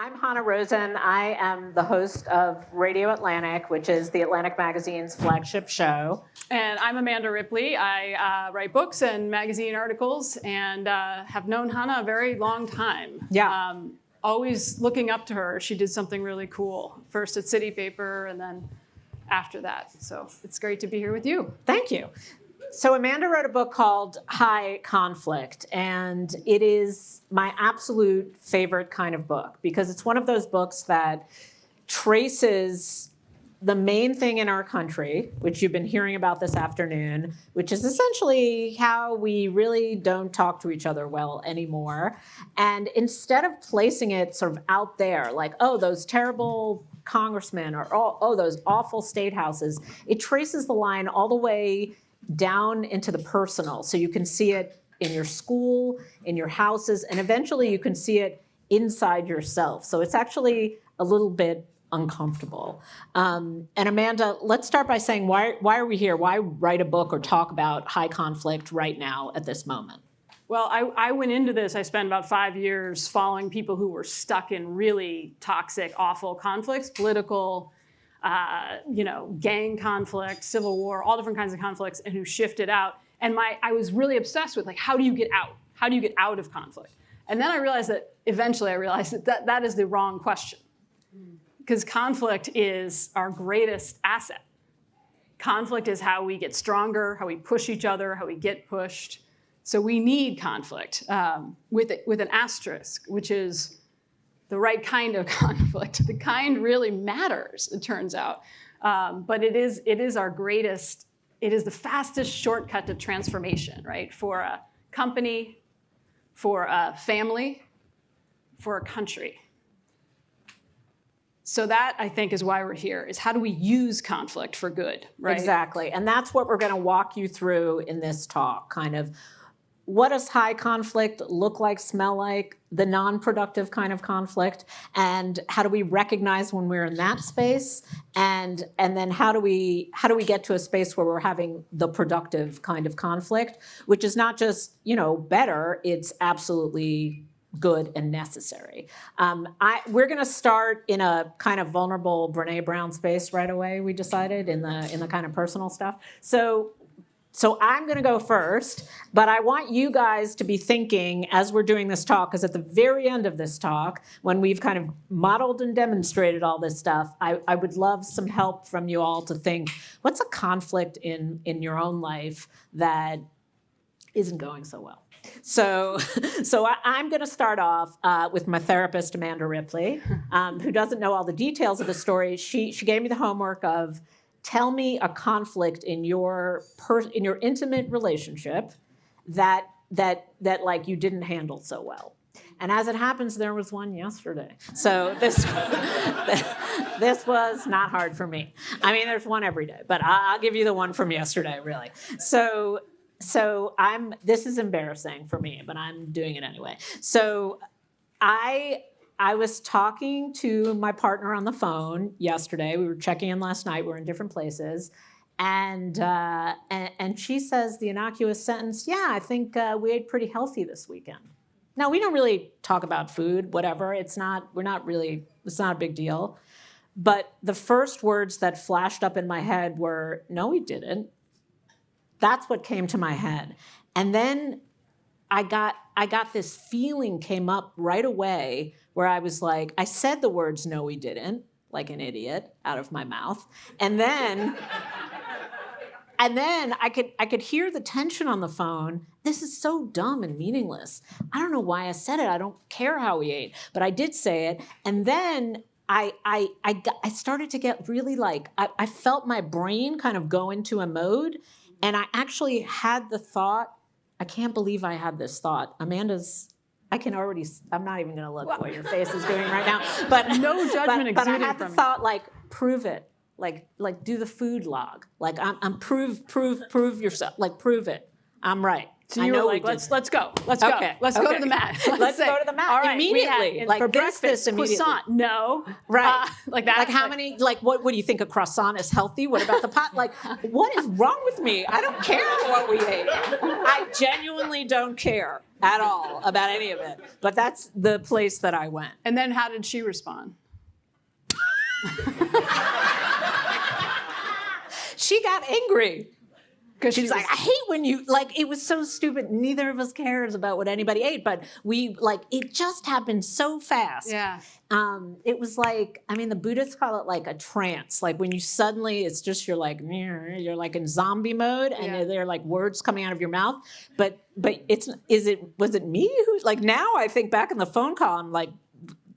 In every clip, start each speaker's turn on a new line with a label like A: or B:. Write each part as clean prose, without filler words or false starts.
A: I'm Hanna Rosin. I am the host of Radio Atlantic, which is the Atlantic Magazine's flagship show.
B: And I'm Amanda Ripley. I write books and magazine articles and have known Hanna a very long time.
A: Yeah.
B: Always looking up to her. She did something really cool, first at City Paper and then after that. So it's great to be here with you.
A: Thank you. So Amanda wrote a book called High Conflict, and it is my absolute favorite kind of book because it's one of those books that traces the main thing in our country, which you've been hearing about this afternoon, which is essentially how we really don't talk to each other well anymore. And instead of placing it sort of out there, like, oh, those terrible congressmen or, oh, those awful state houses, it traces the line all the way down into the personal. So you can see it in your school, in your houses, and eventually you can see it inside yourself. So it's actually a little bit uncomfortable. And Amanda, let's start by saying, why are we here? Why write a book or talk about high conflict right now at this moment?
B: Well, I went into this, I spent about 5 years following people who were stuck in really toxic, awful conflicts, political, gang conflict, civil war, all different kinds of conflicts, and who shifted out. And I was really obsessed with, like, how do you get out? How do you get out of conflict? And then eventually I realized that that is the wrong question. Because conflict is our greatest asset. Conflict is how we get stronger, how we push each other, how we get pushed. So we need conflict with an asterisk, which is the right kind of conflict. The kind really matters, it turns out. But it is our greatest, it is the fastest shortcut to transformation, right? For a company, for a family, for a country. So that, I think, is why we're here, is how do we use conflict for good, right?
A: Exactly. And that's what we're going to walk you through in this talk, kind of what does high conflict look like, smell like, the non-productive kind of conflict, and how do we recognize when we're in that space, and then how do we get to a space where we're having the productive kind of conflict, which is not just, better, it's absolutely good and necessary. We're going to start in a kind of vulnerable Brene Brown space right away. We decided in the kind of personal stuff. So I'm going to go first, but I want you guys to be thinking as we're doing this talk, because at the very end of this talk, when we've kind of modeled and demonstrated all this stuff, I would love some help from you all to think, what's a conflict in your own life that isn't going so well? So I'm going to start off with my therapist, Amanda Ripley, who doesn't know all the details of the story. She gave me the homework of, tell me a conflict in your intimate relationship that like you didn't handle so well. And as it happens, there was one yesterday. So this was not hard for me. I mean, there's one every day, but I'll give you the one from yesterday, really. So this is embarrassing for me, but I'm doing it anyway. So I was talking to my partner on the phone yesterday. We were checking in last night. We were in different places. And she says the innocuous sentence, yeah, I think we ate pretty healthy this weekend. Now, we don't really talk about food, whatever. It's not a big deal. But the first words that flashed up in my head were, no, we didn't. That's what came to my head. And then I got this feeling came up right away where I was like, I said the words, no, we didn't, like an idiot, out of my mouth. And then I could hear the tension on the phone. This is so dumb and meaningless. I don't know why I said it. I don't care how we ate, but I did say it. And then I started to get really I felt my brain kind of go into a mode. And I actually had the thought, I can't believe I had this thought. Amanda's, I'm not even going to look what your face is doing right now. But
B: no judgment
A: but I
B: exuding
A: had the
B: from you.
A: thought, prove it. Like do the food log. I'm prove yourself. Prove it. I'm right.
B: So you were like, let's go. Let's go.
A: Okay.
B: Let's go to the mat.
A: Let's go to the mat.
B: All right,
A: immediately.
B: For breakfast,
A: immediately.
B: croissant. No.
A: Right.
B: Like that.
A: Like how many, what do you think a croissant is healthy? What about the pot? What is wrong with me? I don't care what we ate. I genuinely don't care. at all about any of it. But that's the place that I went.
B: And then how did she respond?
A: She got angry.
B: Because
A: She's like, I hate when you, like, it was so stupid. Neither of us cares about what anybody ate, but we, like, it just happened so fast.
B: Yeah.
A: It was like, I mean, the Buddhists call it like a trance. Like when you suddenly, it's just, you're like in zombie mode and there are like words coming out of your mouth. But was it me who, like now I think back in the phone call, I'm like,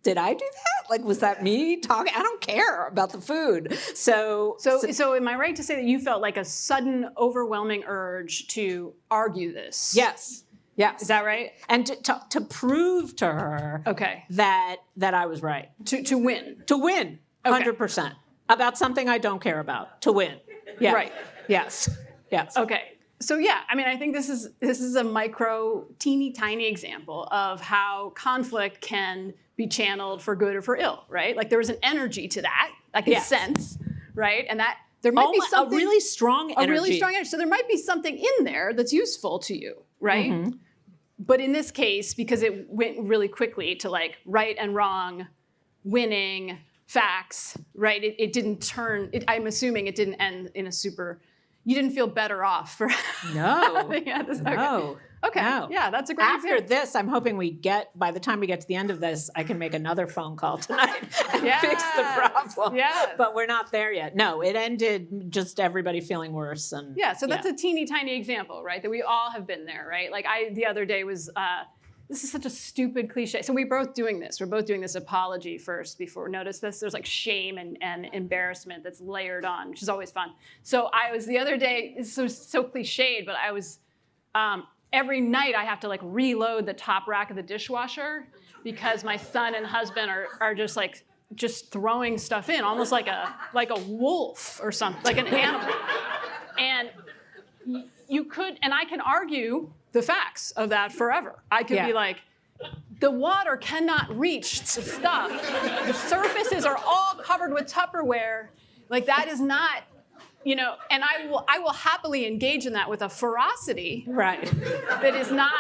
A: did I do that? Like, was that me talking? I don't care about the food. So
B: am I right to say that you felt like a sudden, overwhelming urge to argue this?
A: Yes. Yes.
B: Is that right?
A: And to prove to her that I was right.
B: To win.
A: To win, 100%. About something I don't care about. To win. Yeah.
B: Right.
A: Yes. Yes.
B: Okay. So yeah, I mean, I think this is a micro, teeny tiny example of how conflict can be channeled for good or for ill, right? Like there was an energy to that, like a sense, right? And that there might be something,
A: a really strong energy.
B: A really strong energy. So there might be something in there that's useful to you, right? Mm-hmm. But in this case, because it went really quickly to like right and wrong, winning, facts, right? It didn't turn, I'm assuming it didn't end in a super, you didn't feel better off for
A: No.
B: No. Okay.
A: No.
B: Yeah, that's a great
A: After
B: example.
A: this, I'm hoping by the time we get to the end of this, I can make another phone call tonight and fix the problem.
B: Yeah.
A: But we're not there yet. No, it ended just everybody feling worse. And
B: so that's a teeny tiny example, right? That we all have been there, right? Like the other day was, this is such a stupid cliche. So we're both doing this. We're both doing this apology first before. Notice this, there's like shame and embarrassment that's layered on, which is always fun. So I was the other day, this was so cliched, but I was, every night I have to like reload the top rack of the dishwasher because my son and husband are just throwing stuff in, almost like a wolf or something, like an animal. And you could, and I can argue the facts of that forever. I could be like, the water cannot reach the stuff. The surfaces are all covered with Tupperware. Like that is not, and I will happily engage in that with a ferocity that is not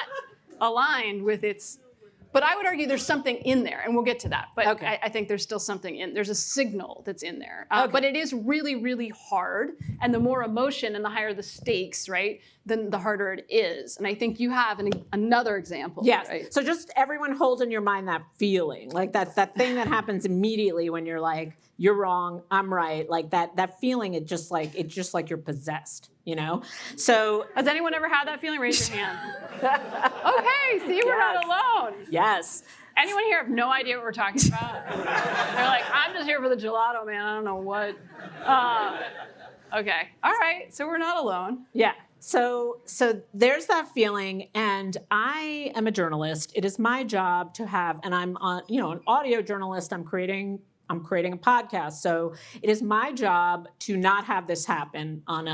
B: aligned with its. But I would argue there's something in there, and we'll get to that. But I think there's still something in. There's a signal that's in there. But it is really, really hard. And the more emotion and the higher the stakes, right, then the harder it is. And I think you have another example.
A: Yes.
B: Right?
A: So just everyone hold in your mind that feeling, like that thing that happens immediately when you're like, you're wrong, I'm right. Like that feeling, it's just like you're possessed. So
B: has anyone ever had that feeling? Raise your hand. Okay, see, we're not alone.
A: Yes.
B: Anyone here have no idea what we're talking about? They're like, I'm just here for the gelato, man. I don't know what. Okay, all right, so we're not alone.
A: Yeah. So there's that feeling, and I am a journalist. It is my job to have, and I'm an audio journalist. I'm creating a podcast, so it is my job to not have this happen on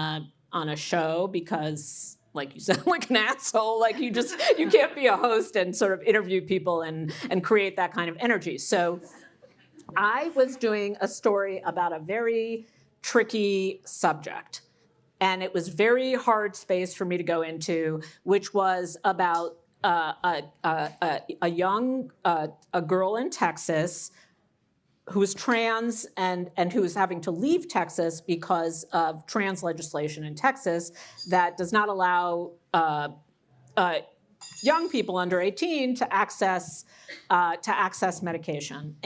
A: a show because, like you sound like an asshole. Like you can't be a host and sort of interview people and create that kind of energy. So I was doing a story about a very tricky subject, and it was very hard space for me to go into, which was about a girl in Texas who was trans and who was having to leave Texas because of trans legislation in Texas that does not allow young people under 18 to access medication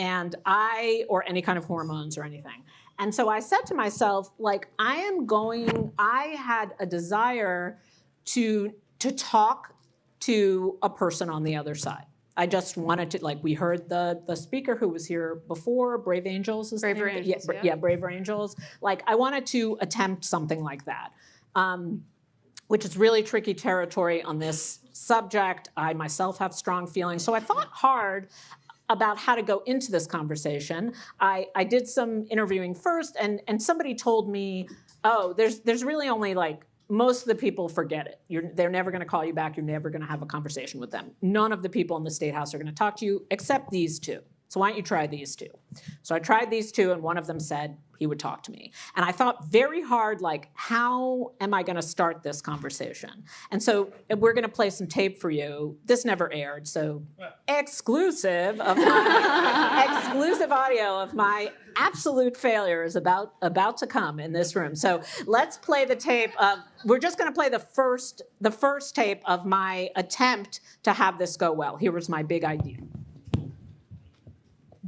A: or any kind of hormones or anything. And so I said to myself, like, I had a desire to talk to a person on the other side. I just wanted to, like, we heard the speaker who was here before, Brave Angels is the name?
B: Braver Angels,
A: yeah, Braver Angels. Like, I wanted to attempt something like that, which is really tricky territory on this subject. I myself have strong feelings. So I thought hard about how to go into this conversation. I did some interviewing first, and somebody told me, oh, there's really only like, most of the people forget it. They're never going to call you back. You're never going to have a conversation with them. None of the people in the State House are going to talk to you except these two. So why don't you try these two? So I tried these two, and one of them said he would talk to me. And I thought very hard, like, how am I going to start this conversation? And so we're going to play some tape for you. This never aired, so exclusive audio of my absolute failure is about to come in this room. So let's play the tape of, we're just going to play the first tape of my attempt to have this go well. Here was my big idea.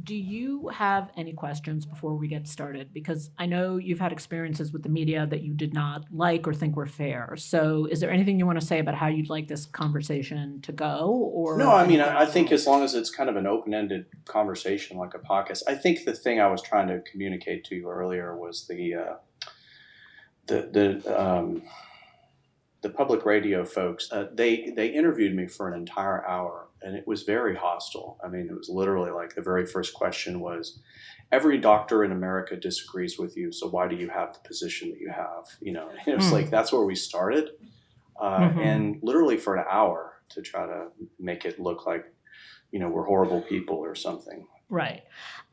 A: Do you have any questions before we get started? Because I know you've had experiences with the media that you did not like or think were fair. So is there anything you want to say about how you'd like this conversation to go? Or
C: no, I mean, I think as long as it's kind of an open-ended conversation like a podcast, I think the thing I was trying to communicate to you earlier was the public radio folks. They interviewed me for an entire hour. And it was very hostile. I mean, it was literally like the very first question was, every doctor in America disagrees with you, so why do you have the position that you have? You know, it was like, that's where we started. And literally for an hour to try to make it look like, you know, we're horrible people or something.
A: Right.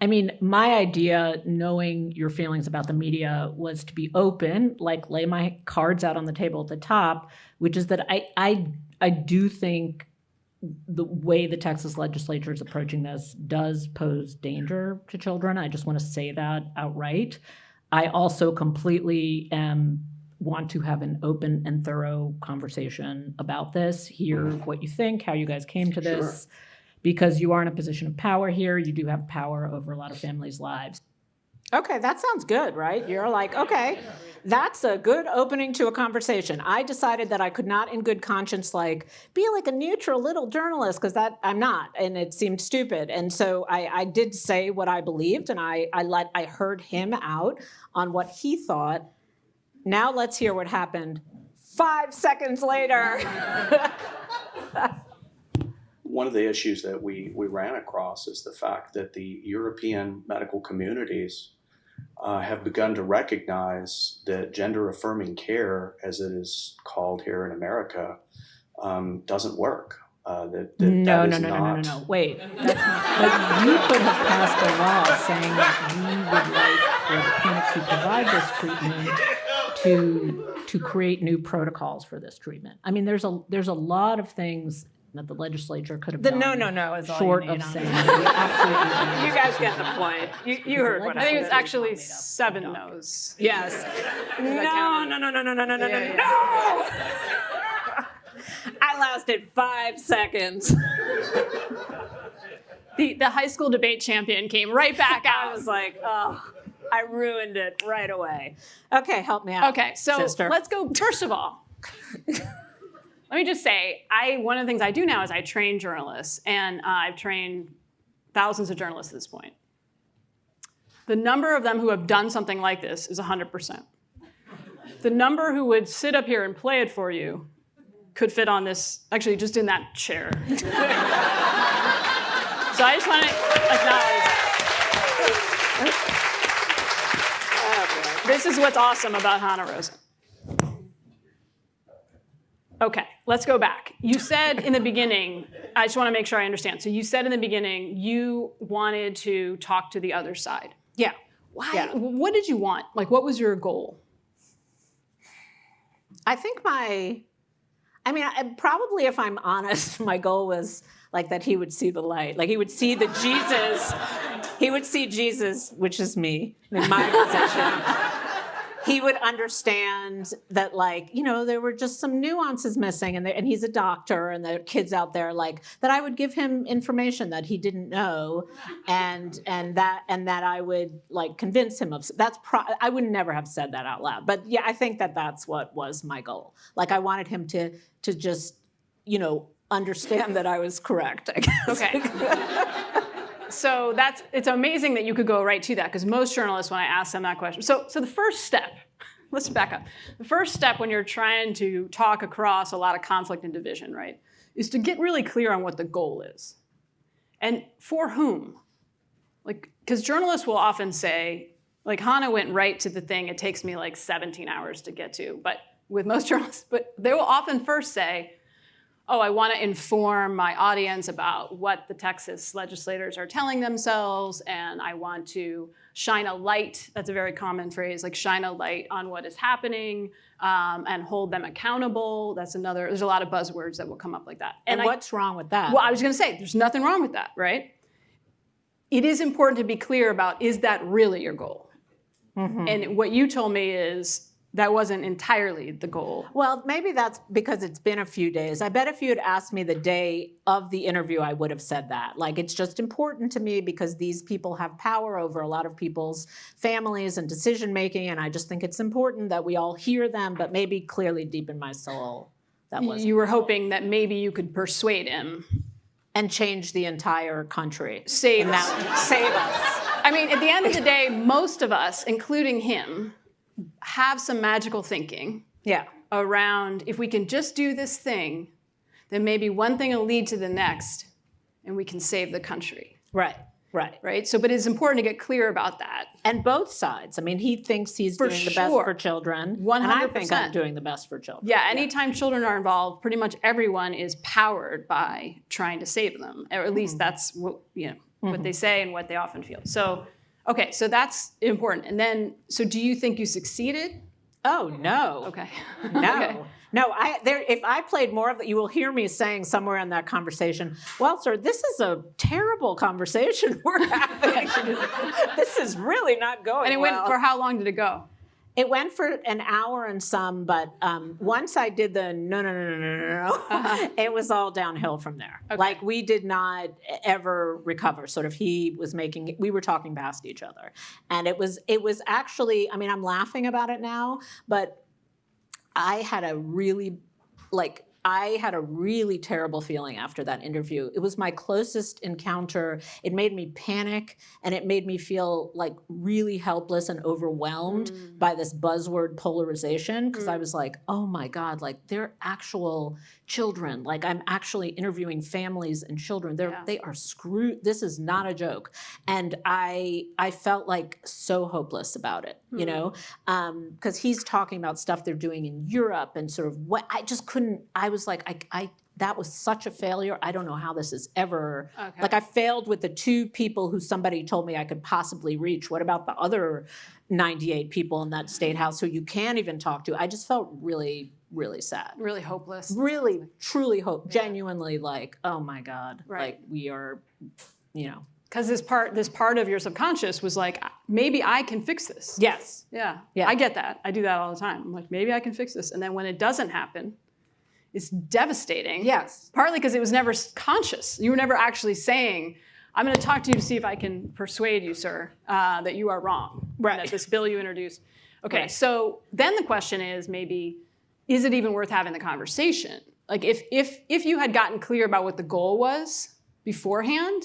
A: I mean, my idea, knowing your feelings about the media, was to be open, like lay my cards out on the table at the top, which is that I do think the way the Texas legislature is approaching this does pose danger to children. I just want to say that outright. I also completely want to have an open and thorough conversation about this, hear what you think, how you guys came to this, because you are in a position of power here. You do have power over a lot of families' lives. Okay, that sounds good, right? You're like, okay, that's a good opening to a conversation. I decided that I could not in good conscience be like a neutral little journalist, because that I'm not, and it seemed stupid. And so I did say what I believed, and I heard him out on what he thought. Now let's hear what happened 5 seconds later.
C: One of the issues that we ran across is the fact that the European medical communities have begun to recognize that gender-affirming care, as it is called here in America, doesn't work. No. Wait, that's not. But
A: you could have passed a law saying that you would like for the clinics who provide this treatment to create new protocols for this treatment. I mean, there's a lot of things that the legislature could have done.
D: No is all
A: short
D: you need
A: of saying. Absolutely.
D: You guys get the point. You heard what
B: I think
D: I
B: it's actually 7 no's.
D: Yes. No.
A: I lasted 5 seconds.
B: The high school debate champion came right back out.
A: I was like, oh, I ruined it right away. Okay, help me out.
B: Okay, so
A: sister.
B: Let's go. First of all, let me just say, one of the things I do now is I train journalists, and I've trained thousands of journalists at this point. The number of them who have done something like this is 100%. The number who would sit up here and play it for you could fit on this, actually just in that chair. So I just want to acknowledge that. This is what's awesome about Hanna Rosin. Okay, let's go back. You said in the beginning, I just want to make sure I understand. So you said in the beginning you wanted to talk to the other side.
A: Yeah.
B: Why?
A: Yeah.
B: What did you want? Like, what was your goal?
A: I think probably if I'm honest, my goal was like that he would see the light. Like he would see the Jesus. He would see Jesus, which is me, in my position. He would understand that, there were just some nuances missing, and he's a doctor, and there are kids out there that I would give him information that he didn't know, and that I would convince him of. I would never have said that out loud, but yeah, I think that's what was my goal. I wanted him to just understand that I was correct, I guess.
B: Okay. So it's amazing that you could go right to that, because most journalists, when I ask them that question, so the first step, let's back up. The first step when you're trying to talk across a lot of conflict and division, right, is to get really clear on what the goal is. And for whom? Because journalists will often say, Hanna went right to the thing it takes me 17 hours to get to, but with most journalists, but they will often first say, oh, I want to inform my audience about what the Texas legislators are telling themselves, and I want to shine a light, that's a very common phrase, like shine a light on what is happening, and hold them accountable. That's another, there's a lot of buzzwords that will come up like that.
A: And what's wrong with that?
B: Well, I was going to say, there's nothing wrong with that, right? It is important to be clear about, is that really your goal? And what you told me is, that wasn't entirely the goal.
A: Well, maybe that's because it's been a few days. I bet if you had asked me the day of the interview, I would have said that. Like, it's just important to me because these people have power over a lot of people's families and decision making, and I just think it's important that we all hear them, but maybe clearly deep in my soul, that wasn't.
B: You were hoping that maybe you could persuade him.
A: And change the entire country.
B: Save us.
A: Save us.
B: I mean, at the end of the day, most of us, including him, have some magical thinking around, if we can just do this thing, then maybe one thing will lead to the next, and we can save the country.
A: Right.
B: So, but it's important to get clear about that.
A: And both sides. I mean, he thinks he's doing the best for children.
B: 100%.
A: And I think I'm doing the best for children.
B: Yeah, anytime children are involved, pretty much everyone is powered by trying to save them. Or at least that's what, what they say and what they often feel. So, okay, so that's important. And then, so do you think you succeeded?
A: Oh, no.
B: Okay.
A: No.
B: Okay.
A: No, if I played more of it, you will hear me saying somewhere in that conversation, well, sir, this is a terrible conversation we're having. This is really not going well.
B: And it went, for how long did it go?
A: It went for an hour and some, but once I did the no, it was all downhill from there.
B: Okay.
A: Like, we did not ever recover. Sort of, we were talking past each other. And it was actually, I mean, I'm laughing about it now, but I had a really terrible feeling after that interview. It was my closest encounter. It made me panic, and it made me feel like really helpless and overwhelmed by this buzzword polarization, because I was like, oh my God, like, they're actual children. Like, I'm actually interviewing families and children. They are screwed. This is not a joke. And I felt like so hopeless about it, because he's talking about stuff they're doing in Europe and sort of what I just couldn't, I was like, that was such a failure. I don't know how this is ever, like, I failed with the 2 people who somebody told me I could possibly reach. What about the other 98 people in that state house who you can't even talk to? I just felt really, really sad.
B: Really hopeless.
A: Really, truly genuinely like, oh my God,
B: Right.
A: like, we are,
B: Because this part of your subconscious was like, maybe I can fix this.
A: Yes.
B: Yeah.
A: Yeah.
B: I get that. I do that all the time. I'm like, maybe I can fix this. And then when it doesn't happen, it's devastating.
A: Yes.
B: Partly because it was never conscious. You were never actually saying, I'm going to talk to you to see if I can persuade you, sir, that you are wrong.
A: Right.
B: That this bill you introduced. Okay,
A: Right.
B: so then the question is maybe, is it even worth having the conversation? Like, if you had gotten clear about what the goal was beforehand,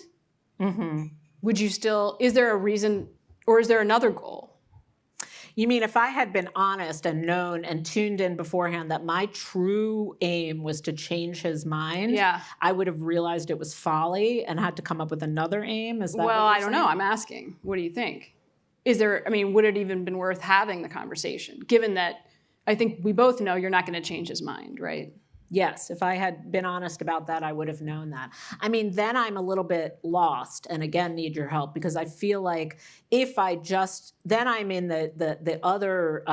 B: would you still, is there a reason, or is there another goal?
A: You mean if I had been honest and known and tuned in beforehand that my true aim was to change his mind, I would have realized it was folly and had to come up with another aim? Is that
B: Well,
A: what
B: I
A: you're
B: don't
A: saying?
B: know. I'm asking. What do you think? Would it even been worth having the conversation, given that I think we both know you're not going to change his mind, right?
A: Yes, if I had been honest about that, I would have known that. I mean, then I'm a little bit lost and again need your help, because I feel like if I just, then I'm in the other,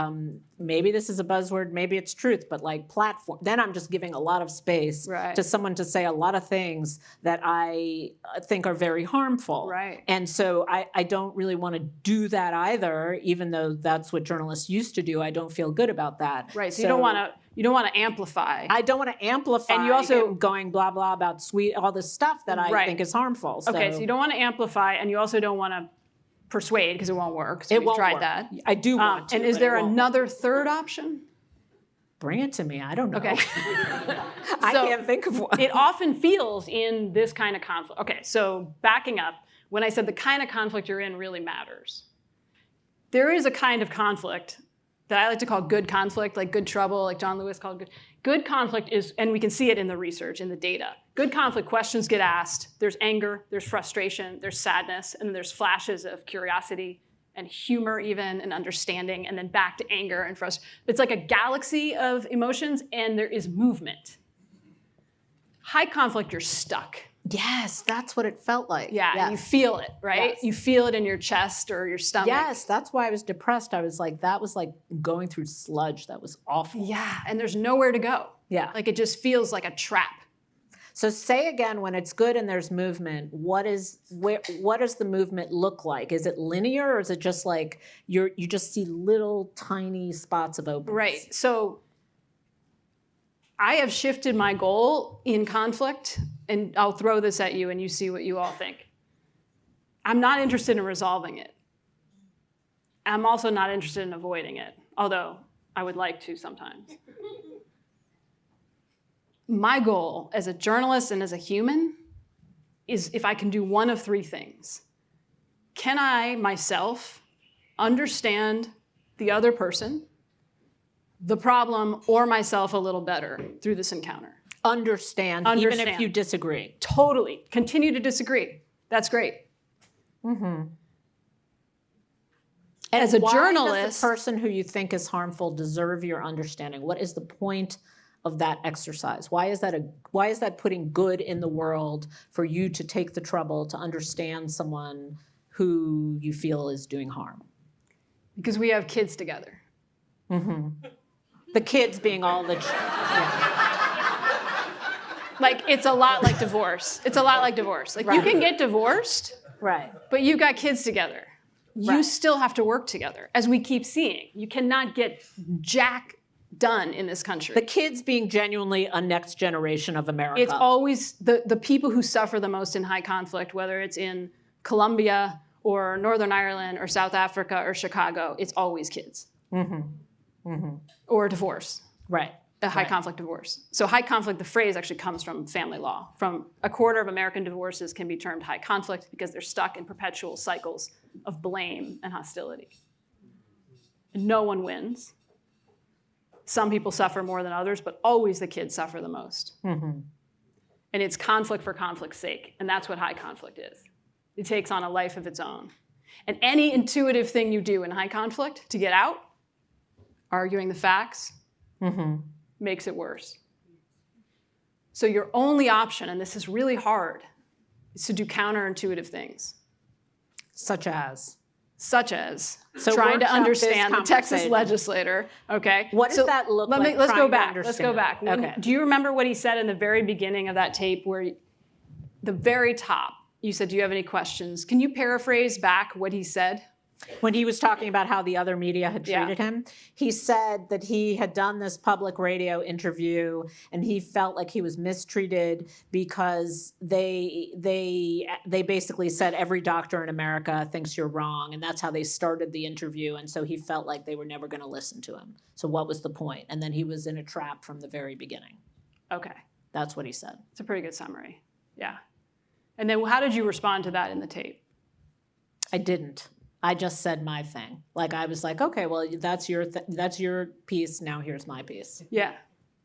A: maybe this is a buzzword, maybe it's truth, but like platform, then I'm just giving a lot of space to someone to say a lot of things that I think are very harmful.
B: Right.
A: And so I don't really want to do that either, even though that's what journalists used to do. I don't feel good about that.
B: Right, so you don't want to amplify.
A: I don't want to amplify,
B: and you also
A: him going blah, blah about all this stuff that I think is harmful.
B: Okay, so you don't want to amplify, and you also don't want to persuade, because it won't work. So we've tried that.
A: I do want to.
B: And is there another third option?
A: Bring it to me. I don't know.
B: Okay.
A: I can't think of one.
B: It often feels in this kind of conflict. Okay, so backing up, when I said the kind of conflict you're in really matters, there is a kind of conflict that I like to call good conflict, like good trouble, like John Lewis called good. Good conflict is, and we can see it in the research, in the data. Good conflict, questions get asked. There's anger, there's frustration, there's sadness, and there's flashes of curiosity and humor even, and understanding, and then back to anger and frustration. It's like a galaxy of emotions, and there is movement. High conflict, you're stuck.
A: Yes, that's what it felt like.
B: Yeah,
A: Yes.
B: and you feel it, right?
A: Yes.
B: You feel it in your chest or your stomach.
A: Yes, that's why I was depressed. I was like, that was like going through sludge. That was awful.
B: Yeah, and there's nowhere to go.
A: Yeah.
B: Like it just feels like a trap.
A: So say again, when it's good and there's movement, what does the movement look like? Is it linear, or is it just like you just see little tiny spots of openness?
B: Right. So I have shifted my goal in conflict, and I'll throw this at you and you see what you all think. I'm not interested in resolving it. I'm also not interested in avoiding it, although I would like to sometimes. My goal as a journalist and as a human is if I can do one of three things. Can I, myself, understand the other person, the problem, or myself a little better through this encounter?
A: Understand, even if you disagree.
B: Totally. Continue to disagree. That's great.
A: Mm-hmm.
B: As a
A: why
B: journalist,
A: does the person who you think is harmful deserve your understanding? What is the point of that exercise? Why is that putting good in the world for you to take the trouble to understand someone who you feel is doing harm?
B: because we have kids together.
A: Mm-hmm. The kids being all the...
B: Like, it's a lot like divorce. It's a lot like divorce. Like, you can get divorced,
A: Right.
B: but you've got kids together. You
A: Right.
B: still have to work together, as we keep seeing. You cannot get jack done in this country.
A: The kids being genuinely a next generation of America.
B: It's always the people who suffer the most in high conflict, whether it's in Colombia or Northern Ireland or South Africa or Chicago, it's always kids.
A: Mm-hmm. Mm-hmm.
B: Or divorce.
A: Right.
B: A high
A: Right.
B: conflict divorce. So high conflict, the phrase actually comes from family law. From a quarter of American divorces can be termed high conflict because they're stuck in perpetual cycles of blame and hostility. And no one wins. Some people suffer more than others, but always the kids suffer the most.
A: Mm-hmm.
B: And it's conflict for conflict's sake. And that's what high conflict is. It takes on a life of its own. And any intuitive thing you do in high conflict to get out, arguing the facts,
A: Mm-hmm.
B: makes it worse. So your only option, and this is really hard, is to do counterintuitive things,
A: Such as?
B: trying to
A: workshop
B: understand
A: this
B: the Texas
A: conversation.
B: legislator. Okay.
A: What does that look like?
B: Let's go
A: trying to
B: back. Let's go
A: understand?
B: back.
A: Okay.
B: Do you remember what he said in the very beginning of that tape, where the very top, you said, "Do you have any questions?" Can you paraphrase back what he said?
A: When he was talking about how the other media had treated him, he said that he had done this public radio interview and he felt like he was mistreated because they basically said every doctor in America thinks you're wrong, and that's how they started the interview, and so he felt like they were never going to listen to him. So what was the point? And then he was in a trap from the very beginning.
B: Okay.
A: That's what he said.
B: It's a pretty good summary. Yeah. And then how did you respond to that in the tape?
A: I didn't. I just said my thing. Like, I was like, okay, well, that's your piece. Now here's my piece.
B: Yeah.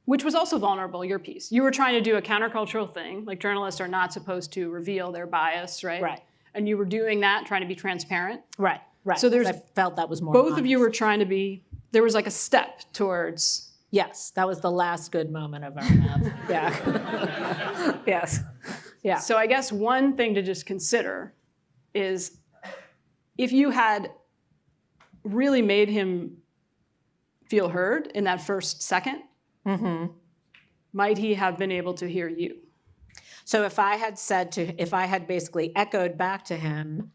B: Which was also vulnerable, your piece. You were trying to do a countercultural thing. Like, journalists are not supposed to reveal their bias, right?
A: Right.
B: And you were doing that, trying to be transparent.
A: Right. Right.
B: So there's-
A: I felt that was more
B: Both of you
A: honest.
B: were trying to be, there was like a step towards,
A: Yes, that was the last good moment of our love. Yeah. Yes. Yeah.
B: so I guess one thing to just consider is if you had really made him feel heard in that first second,
A: Mm-hmm.
B: might he have been able to hear you?
A: So if I had basically echoed back to him,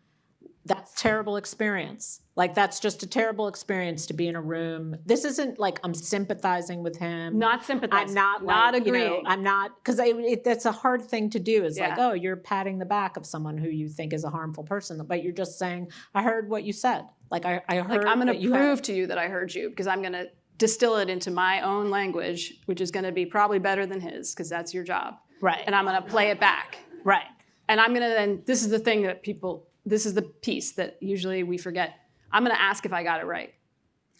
A: that's a terrible experience. Like, that's just a terrible experience to be in a room. This isn't like I'm sympathizing with him.
B: Not sympathizing.
A: I'm not
B: not
A: like,
B: agreeing.
A: I'm not, because that's a hard thing to do. Is like,
B: Yeah.
A: oh, you're patting the back of someone who you think is a harmful person, but you're just saying, I heard what you said. Like, I heard
B: Like, I'm going
A: that
B: to
A: you
B: prove to you that I heard you because I'm going to distill it into my own language, which is going to be probably better than his because that's your job.
A: Right.
B: And I'm going to play it back.
A: Right.
B: And I'm going to then, this is the thing that this is the piece that usually we forget. I'm going to ask if I got it right.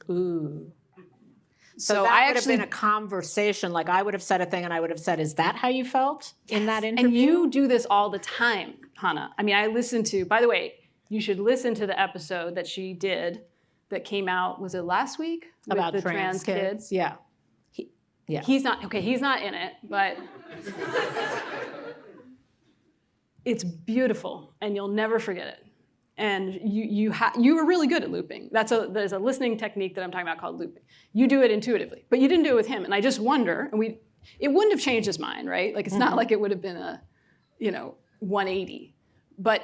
A: Ooh.
B: So
A: that
B: I
A: would
B: actually,
A: have been a conversation. Like, I would have said a thing and I would have said, is that how you felt in that interview?
B: and you do this all the time, Hanna. I mean, I listen to, by the way, you should listen to the episode that she did that came out, was it last week? With
A: about
B: the
A: trans kids. Yeah. Yeah.
B: He's not in it, but it's beautiful, and you'll never forget it. And you are really good at looping. There's a listening technique that I'm talking about called looping. You do it intuitively, but you didn't do it with him. And I just wonder, it wouldn't have changed his mind, right? Like it's not like it would have been a, 180. But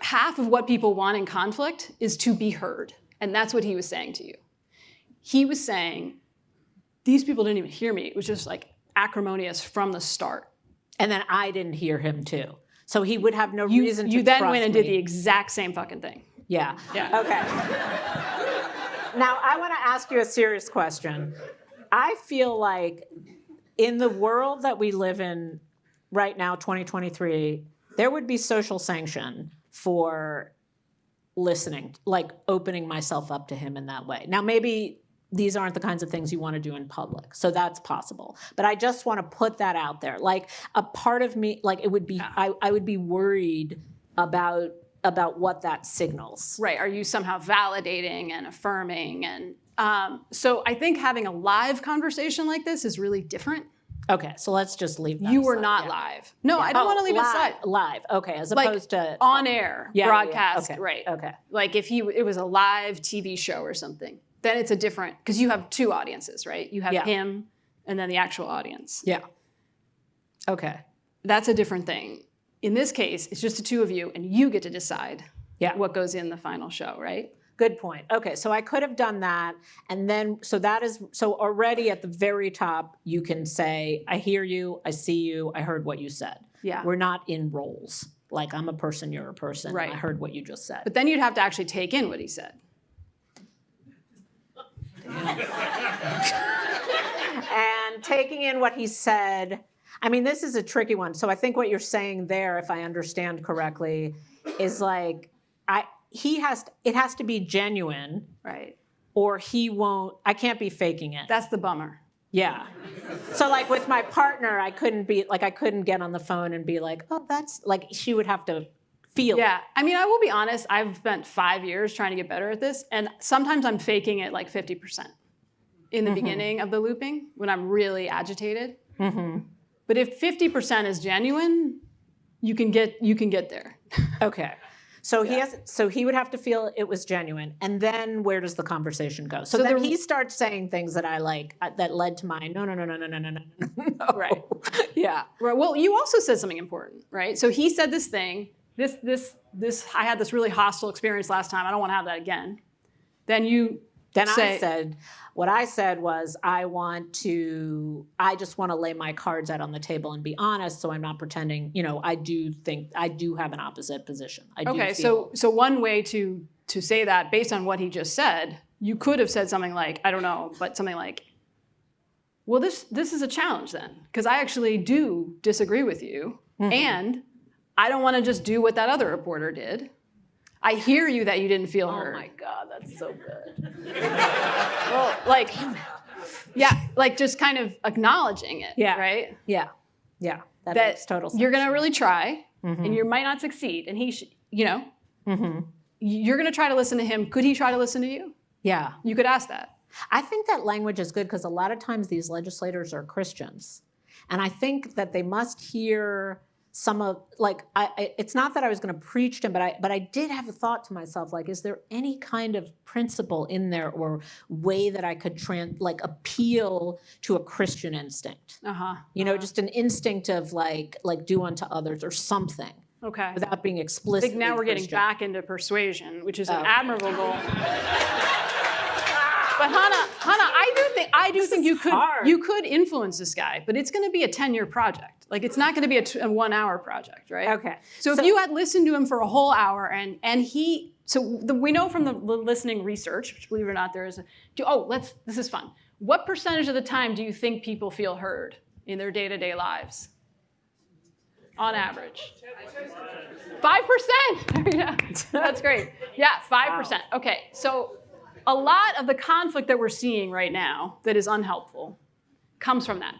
B: half of what people want in conflict is to be heard, and that's what he was saying to you. He was saying, these people didn't even hear me. It was just like acrimonious from the start.
A: And then I didn't hear him too. So he would have no reason to
B: You then
A: trust
B: went and
A: me.
B: did the exact same fucking thing.
A: Yeah.
B: Yeah.
A: Okay. Now, I want to ask you a serious question. I feel like in the world that we live in right now, 2023, there would be social sanction for listening, like opening myself up to him in that way. Now, maybe these aren't the kinds of things you want to do in public, so that's possible. But I just want to put that out there. Like a part of me, like it would be, I would be worried about what that signals.
B: Right. Are you somehow validating and affirming? And so I think having a live conversation like this is really different.
A: Okay, so let's just leave that
B: You were
A: aside.
B: not
A: Yeah.
B: live. No, I don't want to leave it aside.
A: Live, okay, as
B: Like
A: opposed to
B: on air,
A: Yeah,
B: broadcast,
A: okay,
B: right.
A: okay.
B: Like if it was a live TV show or something, then it's a different, because you have two audiences, right? You have
A: Yeah.
B: him and then the actual audience.
A: Yeah. Okay.
B: That's a different thing. In this case, it's just the two of you, and you get to decide
A: Yeah.
B: what goes in the final show, right?
A: Good point. Okay, so I could have done that, and then so already at the very top, you can say, "I hear you, I see you, I heard what you said."
B: Yeah.
A: We're not in roles. Like I'm a person, you're a person.
B: Right.
A: I heard what you just said.
B: But then you'd have to actually take in what he said.
A: And taking in what he said, I mean, this is a tricky one. So I think what you're saying there, if I understand correctly, is like it has to be genuine,
B: Right.
A: or I can't be faking it.
B: That's the bummer.
A: Yeah. So like with my partner, I couldn't get on the phone and be like, oh, that's like, she would have to feel it.
B: Yeah. I mean, I will be honest, I've spent 5 years trying to get better at this, and sometimes I'm faking it like 50% in the beginning of the looping when I'm really agitated.
A: Mm-hmm.
B: But if 50% is genuine, you can get there.
A: Okay. So he would have to feel it was genuine. And then where does the conversation go? So then he starts saying things that I like, that led to my no.
B: Right.
A: Yeah.
B: Right. Well, you also said something important, right? So he said this thing, I had this really hostile experience last time. I don't want to have that again. Then what I said was, I just want to lay my cards out on the table and be honest, so I'm not pretending, I do have an opposite position. So one way to say that based on what he just said, you could have said something like, I don't know, but something like, well, this is a challenge then, because I actually do disagree with you, and I don't want to just do what that other reporter did. I hear you that you didn't feel heard.
A: Oh my God, that's so good.
B: Well, just kind of acknowledging it, right?
A: Yeah. That makes total sense.
B: You're going to really try, and you might not succeed, and you're going to try to listen to him. Could he try to listen to you?
A: Yeah.
B: You could ask that.
A: I think that language is good because a lot of times these legislators are Christians. And I think that they must hear it's not that I was going to preach to him, but I did have a thought to myself, like, is there any kind of principle in there or way that I could appeal to a Christian instinct? Just an instinct of like do unto others or something.
B: Okay.
A: Without being
B: I
A: explicitly
B: think now we're getting
A: Christian.
B: back into persuasion, which is an admirable goal. But Hanna, I do think you could influence this guy, but it's going to be a 10-year project. Like it's not going to be a 1-hour project, right?
A: Okay.
B: So if you had listened to him for a whole hour we know from the listening research, which believe it or not, this is fun. What percentage of the time do you think people feel heard in their day-to-day lives? On average. 5%. Yeah, that's great. Yeah, 5%. Wow. Okay, so a lot of the conflict that we're seeing right now that is unhelpful comes from that.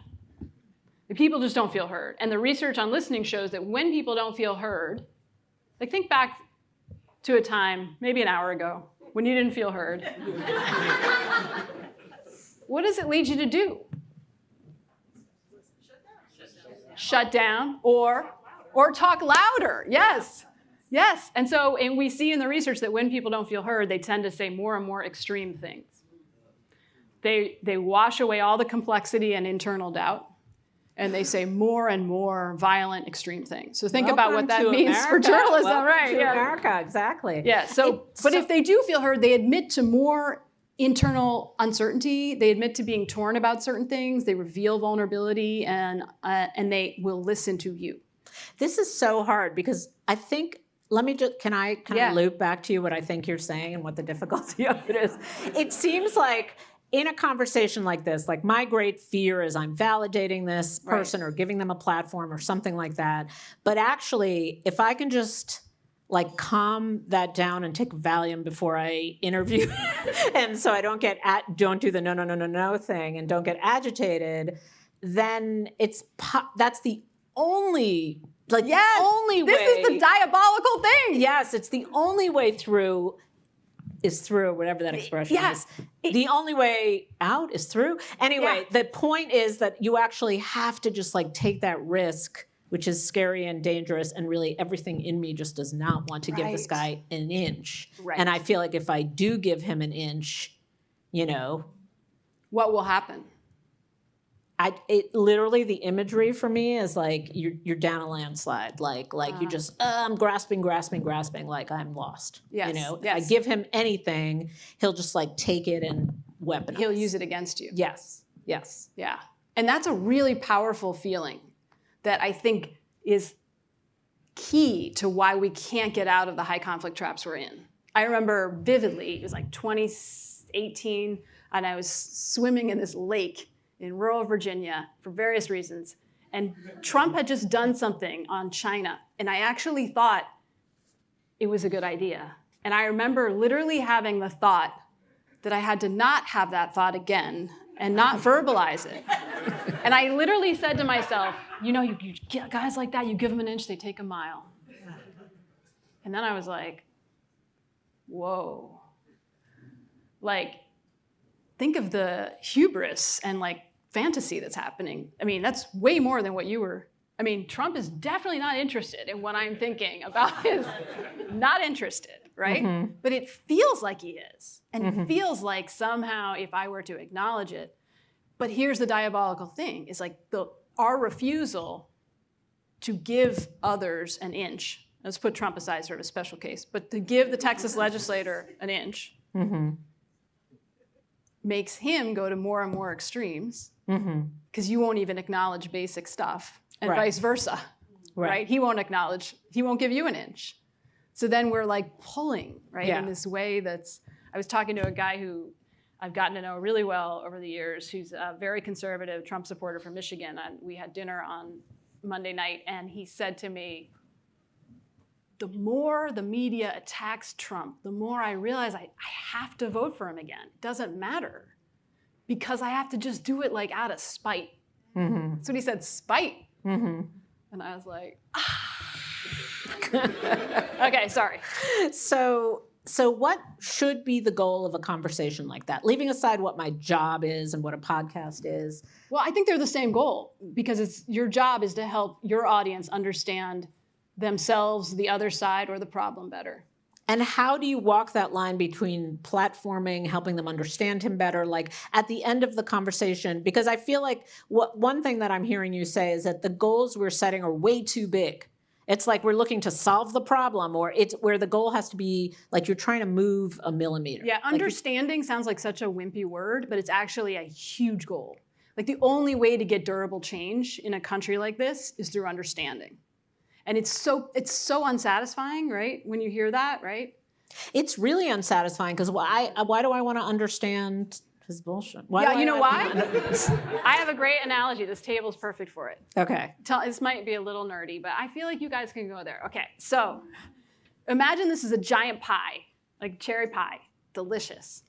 B: People just don't feel heard. And the research on listening shows that when people don't feel heard, like think back to a time, maybe an hour ago, when you didn't feel heard. What does it lead you to do? shut down, or talk louder. Yes. Yes. And we see in the research that when people don't feel heard, they tend to say more and more extreme things. They wash away all the complexity and internal doubt, and they say more and more violent, extreme things. So think about what that means for journalism, right?
A: To America, exactly.
B: Yeah. But if they do feel heard, they admit to more internal uncertainty. They admit to being torn about certain things. They reveal vulnerability, and they will listen to you.
A: This is so hard because I think. Can I kind of loop back to you what I think you're saying and what the difficulty of it is? It seems like in a conversation like this, like my great fear is I'm validating this person or giving them a platform or something like that. But actually, if I can just like calm that down and take Valium before I interview, and so I don't do the no thing and don't get agitated, then that's the only only way.
B: This is the diabolical thing.
A: Yes, it's the only way through is through, whatever that expression is. The only way out is through. Anyway, the point is that you actually have to just like take that risk, which is scary and dangerous, and really everything in me just does not want to give this guy an inch. Right. And I feel like if I do give him an inch,
B: what will happen?
A: Literally the imagery for me is like you're down a landslide, like you just I'm grasping, like I'm lost.
B: Yes.
A: If I give him anything, he'll just like take it and weaponize.
B: He'll use it against you.
A: Yes.
B: Yeah, and that's a really powerful feeling that I think is key to why we can't get out of the high conflict traps we're in. I remember vividly, it was like 2018, and I was swimming in this lake in rural Virginia for various reasons. And Trump had just done something on China. And I actually thought it was a good idea. And I remember literally having the thought that I had to not have that thought again and not verbalize it. And I literally said to myself, you get guys like that, you give them an inch, they take a mile. And then I was like, whoa. Like, think of the hubris and like fantasy that's happening. I mean, that's way more than what you were. I mean, Trump is definitely not interested in what I'm thinking about his, not interested, right? Mm-hmm. But it feels like he is. And it feels like somehow if I were to acknowledge it, but here's the diabolical thing, is like our refusal to give others an inch, let's put Trump aside, sort of a special case, but to give the Texas legislator an inch, makes him go to more and more extremes because you won't even acknowledge basic stuff, and vice versa, right? He won't give you an inch. So then we're like pulling, in this way I was talking to a guy who I've gotten to know really well over the years, who's a very conservative Trump supporter from Michigan, and we had dinner on Monday night, and he said to me, the more the media attacks Trump, the more I realize I have to vote for him again. It doesn't matter, because I have to just do it like out of spite. That's what he said, spite. And I was like, Okay, sorry.
A: So what should be the goal of a conversation like that? Leaving aside what my job is and what a podcast is.
B: Well, I think they're the same goal, because your job is to help your audience understand themselves, the other side, or the problem better.
A: And how do you walk that line between platforming, helping them understand him better, like at the end of the conversation? Because I feel like one thing that I'm hearing you say is that the goals we're setting are way too big. It's like we're looking to solve the problem, or it's where the goal has to be like you're trying to move a millimeter.
B: Yeah, understanding sounds like such a wimpy word, but it's actually a huge goal. Like the only way to get durable change in a country like this is through understanding. And it's so unsatisfying, right? When you hear that, right?
A: It's really unsatisfying, because why do I want to understand his bullshit?
B: Why? I have a great analogy. This table's perfect for it.
A: Okay.
B: This might be a little nerdy, but I feel like you guys can go there. Okay, so imagine this is a giant pie, like cherry pie, delicious.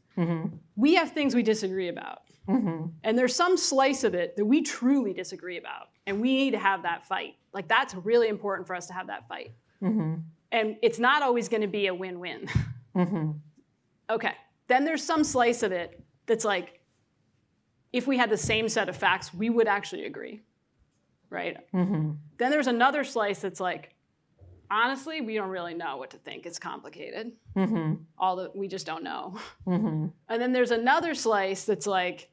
B: We have things we disagree about. And there's some slice of it that we truly disagree about, and we need to have that fight. Like, that's really important for us to have that fight. And it's not always going to be a win-win. Okay, then there's some slice of it that's like, if we had the same set of facts, we would actually agree. right? Then there's another slice that's like, honestly, we don't really know what to think. It's complicated. We just don't know. And then there's another slice that's like,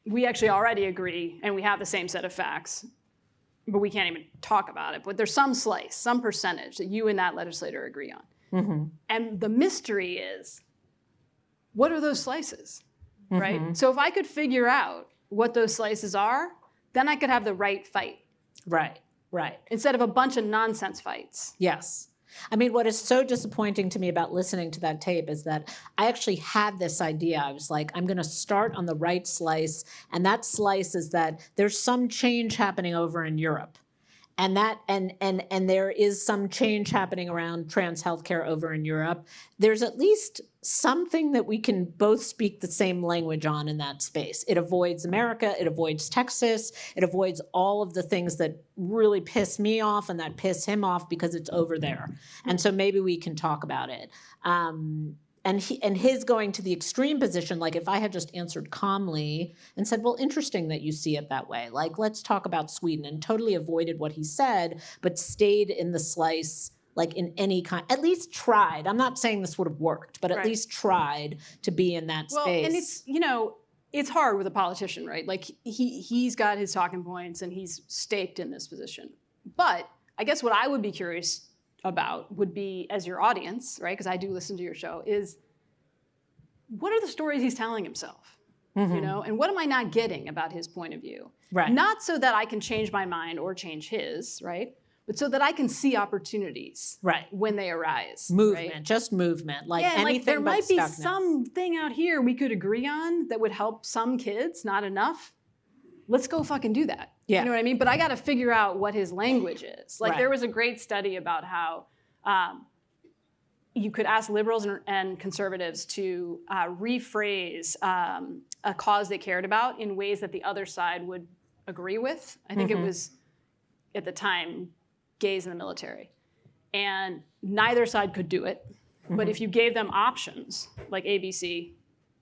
B: we actually already agree and we have the same set of facts, but we can't even talk about it. But there's some slice, some percentage that you and that legislator agree on. And the mystery is, what are those slices, right? So if I could figure out what those slices are, then I could have the right fight.
A: Right, right.
B: Instead of a bunch of nonsense fights.
A: Yes. I mean, what is so disappointing to me about listening to that tape is that I actually had this idea. I was like, I'm going to start on the right slice. And that slice is that there's some change happening over in Europe. And that and there is some change happening around trans healthcare over in Europe. There's at least something that we can both speak the same language on in that space. It avoids America, it avoids Texas, it avoids all of the things that really piss me off and that piss him off because it's over there. And so maybe we can talk about it. And his going to the extreme position, like if I had just answered calmly and said, well, interesting that you see it that way. Like, let's talk about Sweden, and totally avoided what he said, but stayed in the slice, like in any kind, at least tried. I'm not saying this would have worked, but at least tried to be in that space.
B: Well, and it's, it's hard with a politician, right? Like he's got his talking points and he's staked in this position. But I guess what I would be curious about would be, as your audience, right, because I do listen to your show, is what are the stories he's telling himself, and what am I not getting about his point of view?
A: Right.
B: Not so that I can change my mind or change his, right, but so that I can see opportunities when they arise.
A: Movement,
B: right?
A: Just movement, like anything
B: like there
A: but
B: might be
A: stuckness.
B: something out here we could agree on that would help some kids, not enough. Let's go fucking do that.
A: Yeah.
B: You know what I mean? But I got to figure out what his language is. Like there was a great study about how you could ask liberals and conservatives to rephrase a cause they cared about in ways that the other side would agree with. I think it was, at the time, gays in the military. And neither side could do it. But if you gave them options, like ABC,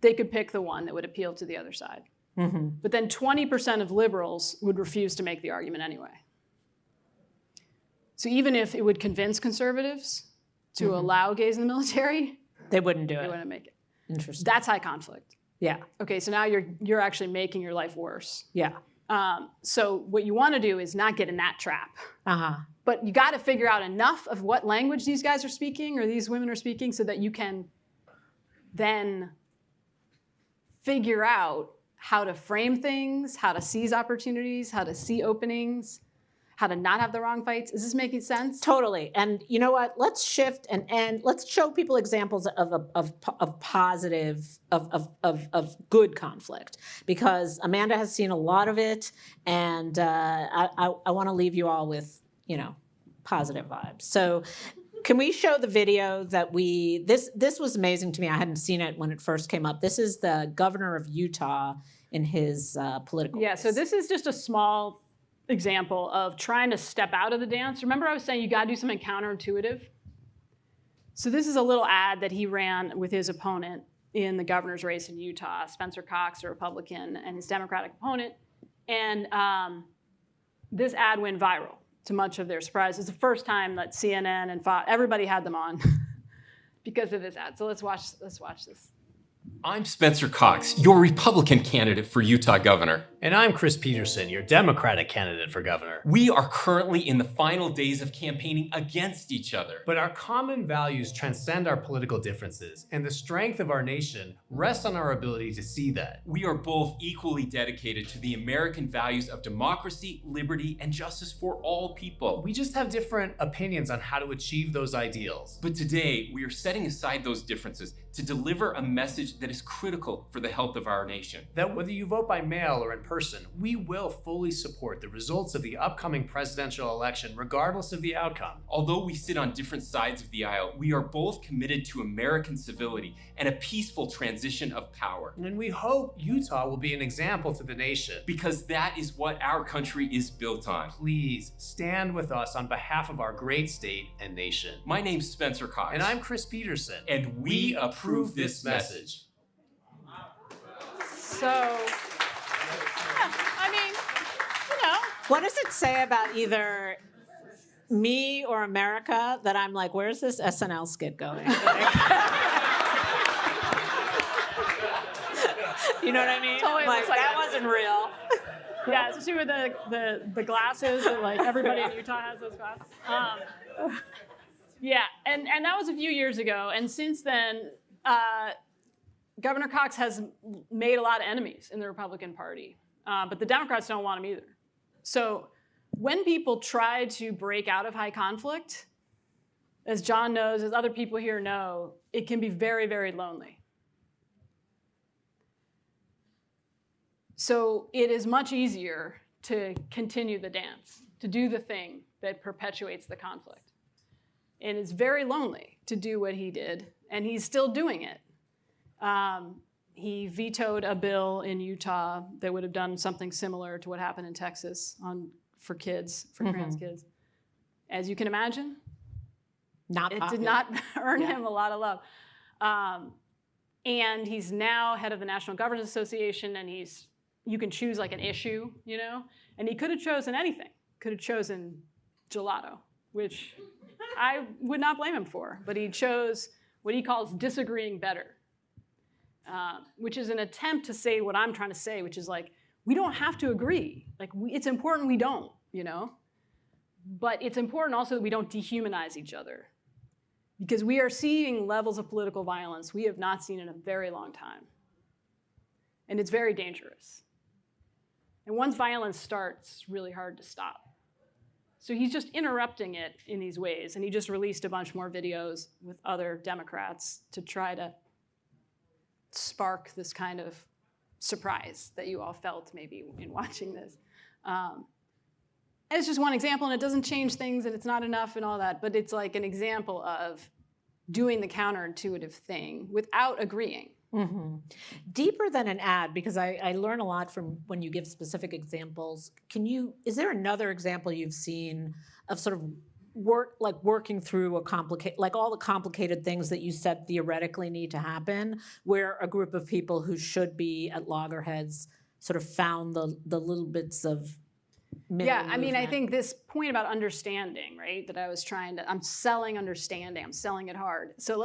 B: they could pick the one that would appeal to the other side. But then 20% of liberals would refuse to make the argument anyway. So even if it would convince conservatives to allow gays in the military,
A: they wouldn't do it.
B: They wouldn't make it.
A: Interesting.
B: That's high conflict.
A: Yeah.
B: Okay, so now you're actually making your life worse.
A: Yeah.
B: So what you want to do is not get in that trap. But you got to figure out enough of what language these guys are speaking or these women are speaking so that you can then figure out how to frame things, how to seize opportunities, how to see openings, how to not have the wrong fights. Is this making sense?
A: Totally. And you know what? Let's shift and let's show people examples of positive, of good conflict, because Amanda has seen a lot of it, and I want to leave you all with, positive vibes. So can we show the video that this was amazing to me. I hadn't seen it when it first came up. This is the governor of Utah in his political race.
B: So this is just a small example of trying to step out of the dance. Remember I was saying you got to do something counterintuitive? So this is a little ad that he ran with his opponent in the governor's race in Utah, Spencer Cox, a Republican, and his Democratic opponent. And this ad went viral, to much of their surprise. It's the first time that CNN and Fox, everybody had them on because of this ad. So let's watch this.
E: I'm Spencer Cox, your Republican candidate for Utah governor.
F: And I'm Chris Peterson, your Democratic candidate for governor.
E: We are currently in the final days of campaigning against each other.
F: But our common values transcend our political differences, and the strength of our nation rests on our ability to see that.
E: We are both equally dedicated to the American values of democracy, liberty, and justice for all people.
F: We just have different opinions on how to achieve those ideals.
E: But today, we are setting aside those differences to deliver a message that is critical for the health of our nation.
F: That whether you vote by mail or in person, we will fully support the results of the upcoming presidential election, regardless of the outcome.
E: Although we sit on different sides of the aisle, we are both committed to American civility and a peaceful transition of power.
F: And we hope Utah will be an example to the nation.
E: Because that is what our country is built on.
F: Please stand with us on behalf of our great state and nation.
E: My name's Spencer Cox.
F: And I'm Chris Peterson.
E: And we approve this message.
B: So, yeah, I mean,
A: What does it say about either me or America that I'm like, where's this SNL skit going? You know what I mean?
B: Totally
A: Like,
B: looks like
A: that
B: it.
A: wasn't real.
B: Yeah, especially with the glasses that like everybody in Utah has those glasses. Yeah, and that was a few years ago, and since then, Governor Cox has made a lot of enemies in the Republican Party, but the Democrats don't want him either. So when people try to break out of high conflict, as John knows, as other people here know, it can be very, very lonely. So it is much easier to continue the dance, to do the thing that perpetuates the conflict. And it's very lonely to do what he did, and he's still doing it. He vetoed a bill in Utah that would have done something similar to what happened in Texas for kids, for trans kids. As you can imagine, it did not earn him a lot of love. And he's now head of the National Governors Association, and you can choose like an issue, you know? And he could have chosen anything. Could have chosen gelato, which I would not blame him for. But he chose what he calls disagreeing better, which is an attempt to say what I'm trying to say, which is like, we don't have to agree. Like, it's important we don't, you know? But it's important also that we don't dehumanize each other, because we are seeing levels of political violence we have not seen in a very long time. And it's very dangerous. And once violence starts, it's really hard to stop. So he's just interrupting it in these ways. And he just released a bunch more videos with other Democrats to try to spark this kind of surprise that you all felt maybe in watching this. And it's just one example, and it doesn't change things, and it's not enough and all that, but it's like an example of doing the counterintuitive thing without agreeing.
A: Mm-hmm. Deeper than an ad, because I learn a lot from when you give specific examples. Is there another example you've seen of sort of working through all the complicated things that you said theoretically need to happen, where a group of people who should be at loggerheads sort of found the little bits of
B: Yeah, I mean, I think this point about understanding, right, that I'm selling understanding, I'm selling it hard. So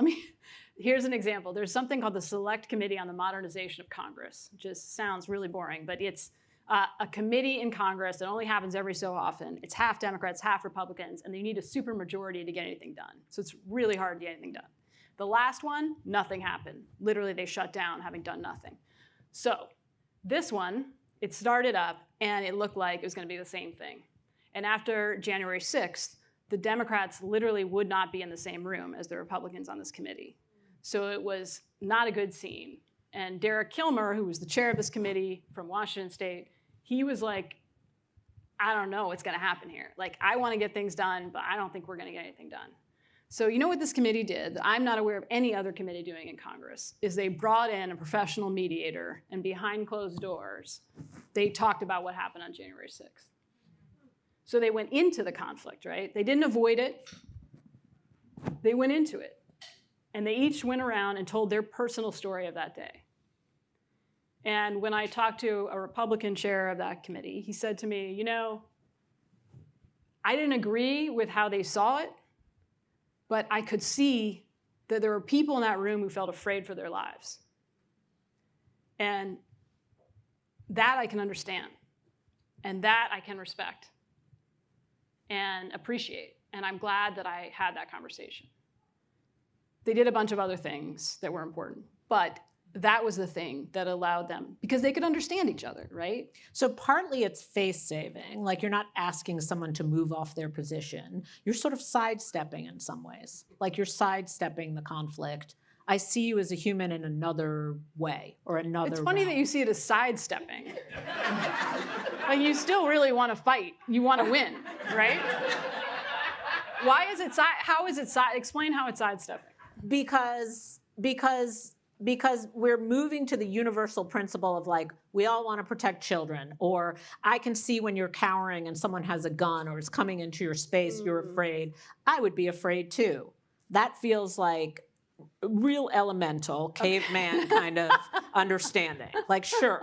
B: here's an example. There's something called the Select Committee on the Modernization of Congress. It just sounds really boring, but it's a committee in Congress that only happens every so often. It's half Democrats, half Republicans, and they need a supermajority to get anything done. So it's really hard to get anything done. The last one, nothing happened. Literally, they shut down, having done nothing. So this one, it started up, and it looked like it was going to be the same thing. And after January 6th, the Democrats literally would not be in the same room as the Republicans on this committee. So it was not a good scene. And Derek Kilmer, who was the chair of this committee from Washington State, he was like, I don't know what's going to happen here. Like, I want to get things done, but I don't think we're going to get anything done. So you know what this committee did that I'm not aware of any other committee doing in Congress is they brought in a professional mediator, and behind closed doors, they talked about what happened on January 6th. So they went into the conflict, right? They didn't avoid it. They went into it. And they each went around and told their personal story of that day. And when I talked to a Republican chair of that committee, he said to me, you know, I didn't agree with how they saw it, but I could see that there were people in that room who felt afraid for their lives. And that I can understand. And that I can respect and appreciate. And I'm glad that I had that conversation. They did a bunch of other things that were important, but that was the thing that allowed them, because they could understand each other, right?
A: So partly it's face saving, like you're not asking someone to move off their position. You're sort of sidestepping in some ways, like you're sidestepping the conflict. I see you as a human in another way or another
B: It's funny
A: realm.
B: that you see it as sidestepping. Like, you still really want to fight. You want to win, right? Why is it how is it explain how it's sidestepping?
A: Because we're moving to the universal principle of like, we all want to protect children, or I can see when you're cowering and someone has a gun or is coming into your space, you're afraid. I would be afraid too. That feels like real elemental caveman kind of understanding. Like, sure,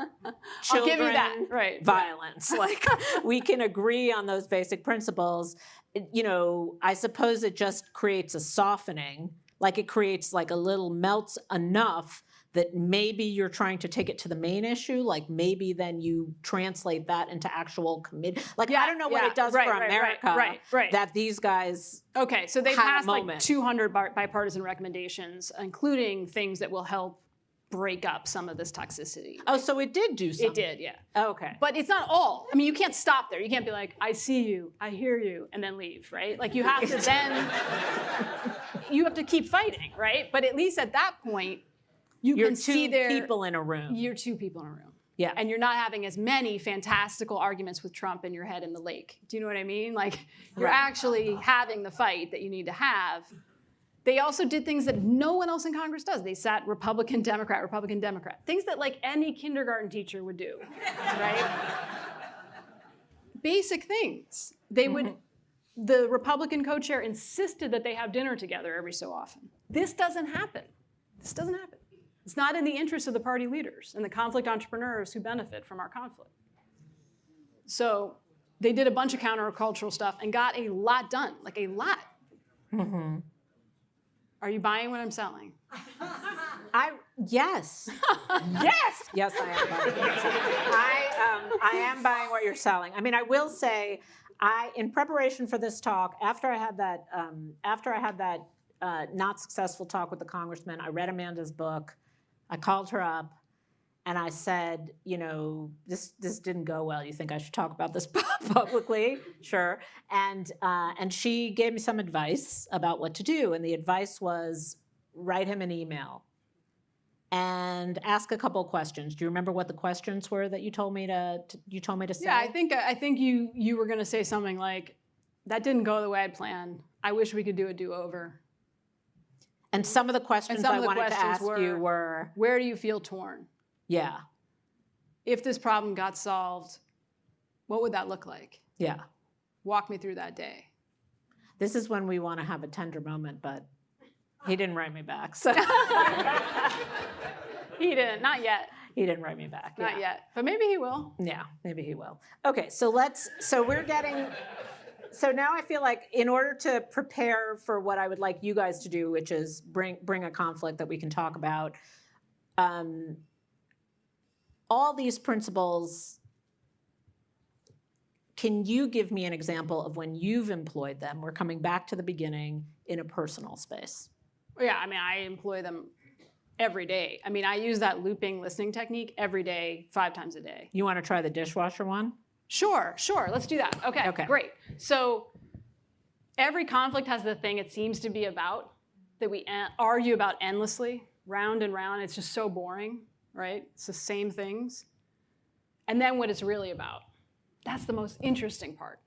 B: I'll give you that. Right.
A: violence. Like, we can agree on those basic principles. I suppose it just creates a softening. Like, it creates like a little melts enough that maybe you're trying to take it to the main issue. Like, maybe then you translate that into actual commit. Like, I don't know what it does for America.
B: Right.
A: That these guys.
B: Okay, so they
A: had a
B: passed like
A: moment.
B: 200 bipartisan recommendations, including things that will help break up some of this toxicity.
A: Oh, so it did do something.
B: It did, yeah.
A: Okay.
B: But it's not all. I mean, you can't stop there. You can't be like, I see you, I hear you, and then leave, right? Like, you have to then, you have to keep fighting, right? But at least at that point,
A: You're
B: can see
A: two people in a room.
B: You're two people in a room.
A: Yeah.
B: And you're not having as many fantastical arguments with Trump in your head in the lake. Do you know what I mean? Like, you're actually having the fight that you need to have. They also did things that no one else in Congress does. They sat Republican, Democrat, Republican, Democrat. Things that like any kindergarten teacher would do, right? Basic things. They would, the Republican co-chair insisted that they have dinner together every so often. This doesn't happen. This doesn't happen. It's not in the interest of the party leaders and the conflict entrepreneurs who benefit from our conflict. So they did a bunch of countercultural stuff and got a lot done, like a lot. Are you buying what I'm selling?
A: Yes. Yes. Yes, I am buying. I am buying what you're selling. I mean, I will say, in preparation for this talk, after I had that not successful talk with the congressman, I read Amanda's book. I called her up and I said, this didn't go well. You think I should talk about this publicly? Sure. And she gave me some advice about what to do. And the advice was, write him an email and ask a couple of questions. Do you remember what the questions were that you told me to say?
B: Yeah, I think you were going to say something like, that didn't go the way I'd planned. I wish we could do a do-over.
A: And some of the questions I wanted to ask you were,
B: where do you feel torn?
A: Yeah.
B: If this problem got solved, what would that look like?
A: Yeah.
B: Walk me through that day.
A: This is when we want to have a tender moment, but he didn't write me back. So
B: He didn't, not yet.
A: He didn't write me back.
B: Not yet, but maybe he will.
A: Yeah, maybe he will. Okay, so now I feel like in order to prepare for what I would like you guys to do, which is bring a conflict that we can talk about, all these principles, can you give me an example of when you've employed them? We're coming back to the beginning in a personal space.
B: Yeah, I mean, I employ them every day. I mean, I use that looping listening technique every day, 5 times a day.
A: You want to try the dishwasher one?
B: Sure. Let's do that. Okay, great. So every conflict has the thing it seems to be about that we argue about endlessly, round and round. It's just so boring, right? It's the same things. And then what it's really about. That's the most interesting part.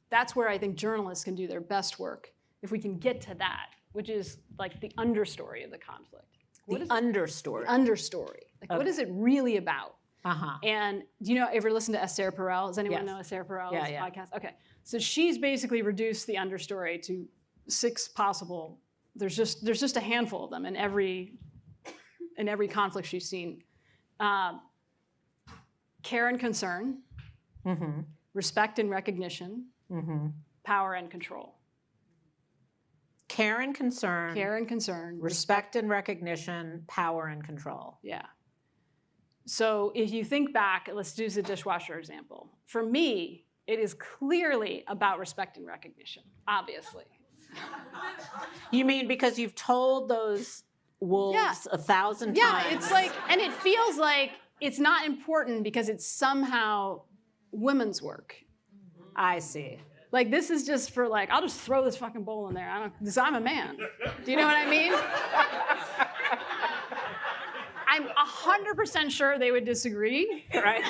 B: That's where I think journalists can do their best work, if we can get to that, which is like the understory of the conflict.
A: Understory.
B: Understory. Like,
A: Okay.
B: what is it really about?
A: Uh-huh.
B: And do you ever listen to Esther Perel? Does anyone
A: Yes.
B: know Esther Perel's
A: Yeah.
B: podcast? Okay. So she's basically reduced the understory to 6 possible. There's just a handful of them in every conflict she's seen. Care and concern, respect and recognition, power and control.
A: Care and concern.
B: Care and concern.
A: Respect and recognition, power and control.
B: Yeah. So if you think back, let's use the dishwasher example. For me, it is clearly about respect and recognition, obviously.
A: You mean because you've told those wolves 1,000 times?
B: Yeah, it's like, and it feels like it's not important because it's somehow women's work.
A: I see.
B: Like, this is just for like, I'll just throw this fucking bowl in there. Because I'm a man. Do you know what I mean? I'm 100% sure they would disagree.
A: Right?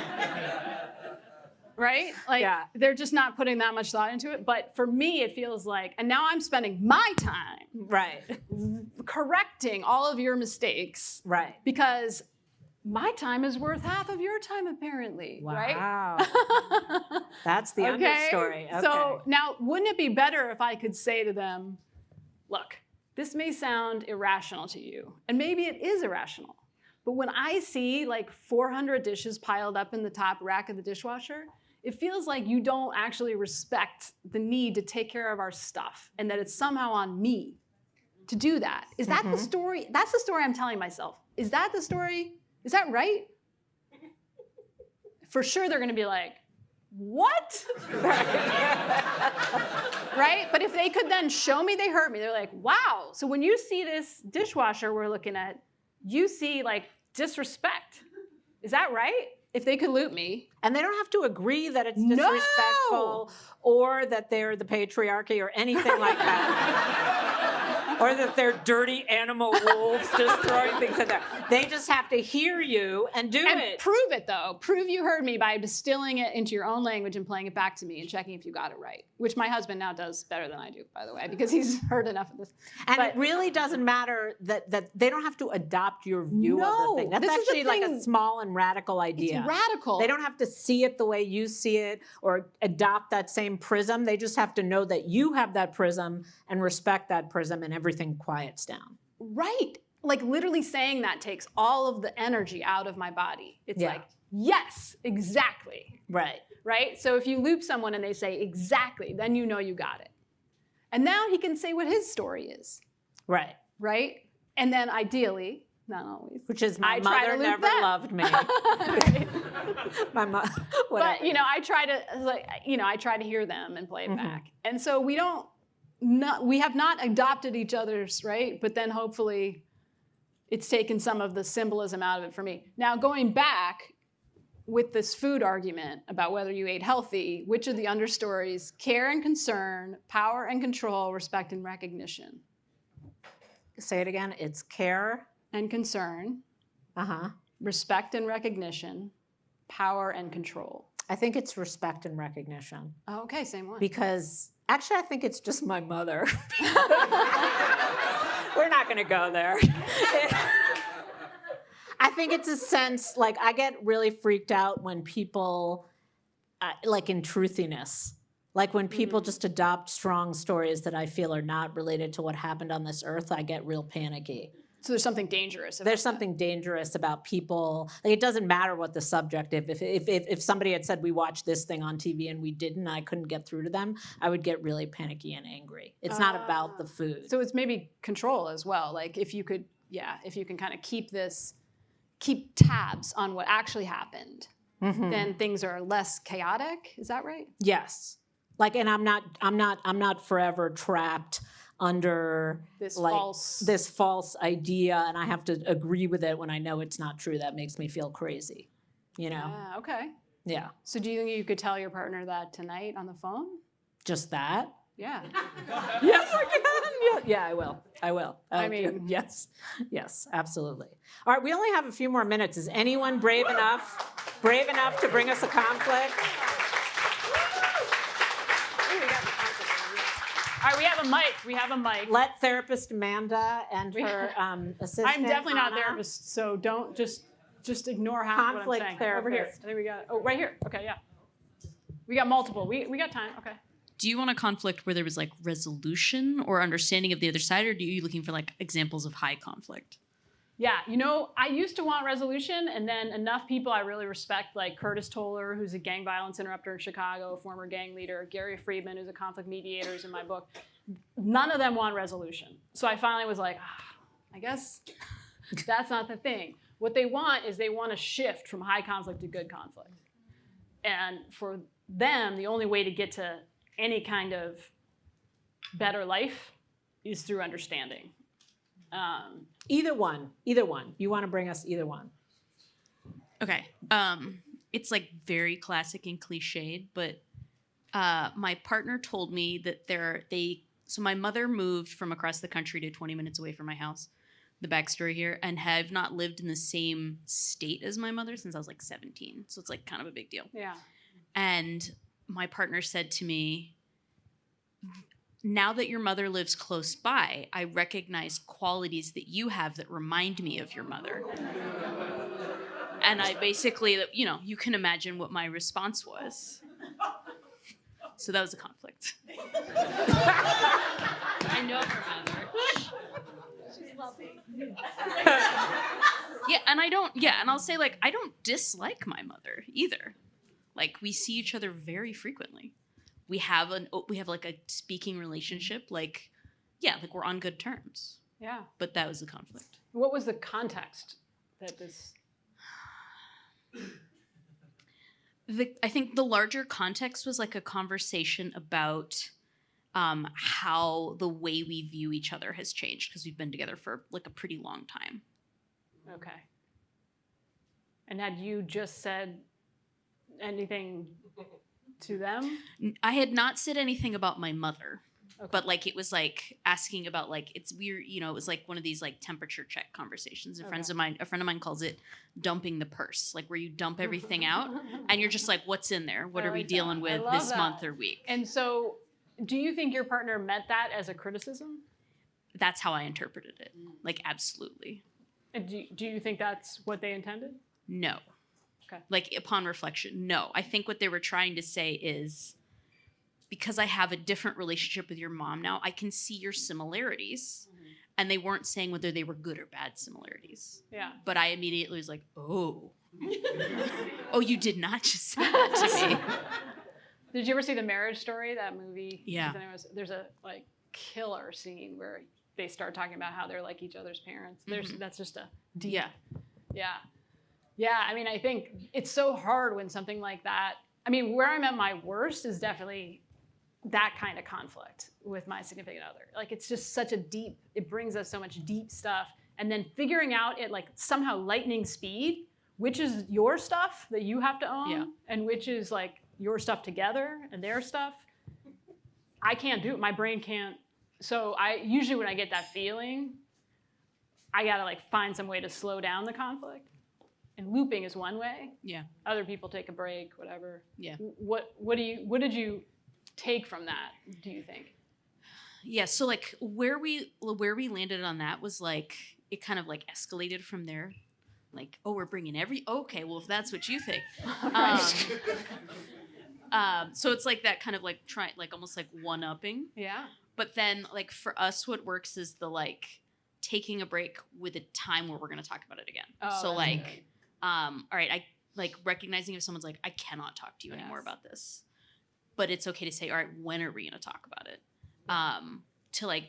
B: Right? Like, they're just not putting that much thought into it. But for me, it feels like, and now I'm spending my time correcting all of your mistakes.
A: Right.
B: Because my time is worth half of your time, apparently. Right?
A: Wow. That's the understory. Okay.
B: So now, wouldn't it be better if I could say to them, look, this may sound irrational to you, and maybe it is irrational, But when I see like 400 dishes piled up in the top rack of the dishwasher, it feels like you don't actually respect the need to take care of our stuff and that it's somehow on me to do that. Is that the story? That's the story I'm telling myself. Is that the story? Is that right? For sure they're going to be like, what? Right? But if they could then show me they hurt me, they're like, wow. So when you see this dishwasher we're looking at, you see like disrespect. Is that right? If they could loot me.
A: And they don't have to agree that it's disrespectful or that they're the patriarchy or anything like that. Or that they're dirty animal wolves just throwing things in there. They just have to hear you and do
B: And
A: it.
B: prove it, though. Prove you heard me by distilling it into your own language and playing it back to me and checking if you got it right, which my husband now does better than I do, by the way, because he's heard enough of this.
A: And
B: But
A: it really doesn't matter that they don't have to adopt your view of the thing. That's
B: this is the
A: actually like a
B: thing.
A: small and radical idea.
B: It's radical.
A: They don't have to see it the way you see it or adopt that same prism. They just have to know that you have that prism and respect that prism, and everything quiets down.
B: Right. Like literally saying that takes all of the energy out of my body. It's
A: Yeah.
B: like, yes, exactly.
A: Right.
B: Right? So if you loop someone and they say exactly, then you know you got it. And now he can say what his story is.
A: Right.
B: Right? And then ideally, not always.
A: Which is my
B: I try to
A: mother
B: loop
A: never
B: them.
A: loved me.
B: Right.
A: My mother.
B: But I try to hear them and play it back. And so we have not adopted each other's, right? But then hopefully it's taken some of the symbolism out of it for me. Now going back with this food argument about whether you ate healthy, which of the understories, care and concern, power and control, respect and recognition?
A: Say it again. It's care.
B: And concern, respect and recognition, power and control.
A: I think it's respect and recognition.
B: Oh, okay, same one.
A: Because actually, I think it's just my mother. We're not going to go there. I think it's a sense, like, I get really freaked out when people, like in truthiness, like when people just adopt strong stories that I feel are not related to what happened on this earth, I get real panicky.
B: So there's something dangerous about
A: There's something dangerous about people. Like, it doesn't matter what the subject. If somebody had said we watched this thing on TV and we didn't, and I couldn't get through to them, I would get really panicky and angry. It's not about the food.
B: So it's maybe control as well. Like if you can kind of keep tabs on what actually happened, then things are less chaotic. Is that right?
A: Yes. Like, and I'm not forever trapped under
B: This
A: like
B: false-
A: this false idea, and I have to agree with it when I know it's not true. That makes me feel crazy, you know?
B: Yeah, okay.
A: Yeah.
B: So do you think you could tell your partner that tonight on the phone?
A: Just that?
B: Yeah.
A: Yes, I can. Yeah, I will.
B: I mean-
A: yes, absolutely. All right, we only have a few more minutes. Is anyone brave enough to bring us a conflict?
B: All right, we have a mic.
A: Let therapist Amanda and her assistant.
B: I'm definitely not a
A: Hanna.
B: therapist, so don't just ignore half what I'm
A: Conflict
B: saying. Over here.
A: therapist.
B: I think we got. Oh, right here. Okay, yeah. We got multiple. We got time. Okay.
G: Do you want a conflict where there was like resolution or understanding of the other side, or are you looking for like examples of high conflict?
B: Yeah, I used to want resolution, and then enough people I really respect, like Curtis Toller, who's a gang violence interrupter in Chicago, a former gang leader, Gary Friedman, who's a conflict mediator, who's in my book. None of them want resolution. So I finally was like, I guess that's not the thing. What they want is they want to shift from high conflict to good conflict. And for them, the only way to get to any kind of better life is through understanding.
A: Either one. You want to bring us either one.
G: Okay. It's like very classic and cliched, but my partner told me that so my mother moved from across the country to 20 minutes away from my house, the backstory here, and have not lived in the same state as my mother since I was like 17. So it's like kind of a big deal.
B: Yeah.
G: And my partner said to me, now that your mother lives close by, I recognize qualities that you have that remind me of your mother. And I basically, you can imagine what my response was. So that was a conflict. I know her mother. She's lovely. Yeah, and I don't, yeah, and I'll say, like, I don't dislike my mother either. Like, we see each other very frequently. We have like a speaking relationship, like, yeah, like we're on good terms.
B: Yeah.
G: But that was the conflict.
B: What was the context that this?
G: I think the larger context was like a conversation about how the way we view each other has changed because we've been together for like a pretty long time.
B: Okay. And had you just said anything to them?
G: I had not said anything about my mother.
B: Okay.
G: But like it was like asking about like it's weird, you know, it was like one of these like temperature check conversations. A friend of mine calls it dumping the purse, like where you dump everything out and you're just like, what's in there? What are we dealing with this month or week?
B: And so do you think your partner meant that as a criticism?
G: That's how I interpreted it. Like absolutely.
B: And do you think that's what they intended?
G: No.
B: Okay.
G: Like upon reflection, no. I think what they were trying to say is because I have a different relationship with your mom now, I can see your similarities. Mm-hmm. And they weren't saying whether they were good or bad similarities.
B: Yeah.
G: But I immediately was like, oh. Oh, you did not just say that to me.
B: Did you ever see The Marriage Story, that movie?
G: Yeah.
B: There's a like killer scene where they start talking about how they're like each other's parents. That's just a deep.
G: Yeah.
B: Yeah. Yeah, I mean, I think it's so hard when something like that, I mean, where I'm at my worst is definitely that kind of conflict with my significant other. Like, it's just such a deep, it brings us so much deep stuff. And then figuring out at like somehow lightning speed, which is your stuff that you have to own and which is like your stuff together and their stuff. I can't do it. My brain can't. So usually when I get that feeling, I gotta like find some way to slow down the conflict. And looping is one way.
G: Yeah. Other
B: people take a break, whatever.
G: Yeah.
B: What did you take from that, do you think?
G: Yeah, so like where we landed on that was like it kind of like escalated from there. Like, oh, we're bringing okay, well if that's what you think. So it's like that kind of like almost like one-upping.
B: Yeah.
G: But then like for us what works is the like taking a break with a time where we're going to talk about it again. Oh, so like good. All right, I like recognizing if someone's like, I cannot talk to you anymore about this. But it's okay to say, all right, when are we going to talk about it? To like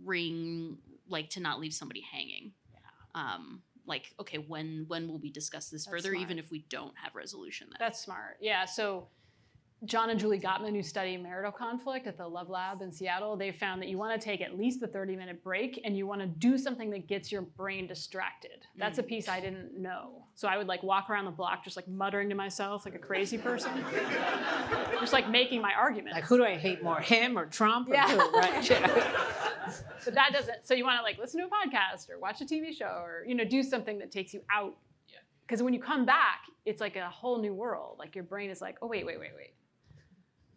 G: bring, like to not leave somebody hanging. Yeah. Like, okay, when will we discuss this further, smart. Even if we don't have resolution then?
B: That's smart. Yeah, so John and Julie Gottman, who study marital conflict at the Love Lab in Seattle, they found that you want to take at least a 30-minute break and you want to do something that gets your brain distracted. That's a piece I didn't know. So I would like walk around the block just like muttering to myself like a crazy person. Just like making my argument.
A: Like, who do I hate more, him or Trump or who? Right.
B: But that doesn't, so you want to like listen to a podcast or watch a TV show or, you know, do something that takes you out. Because when you come back, it's like a whole new world. Like your brain is like, oh, wait.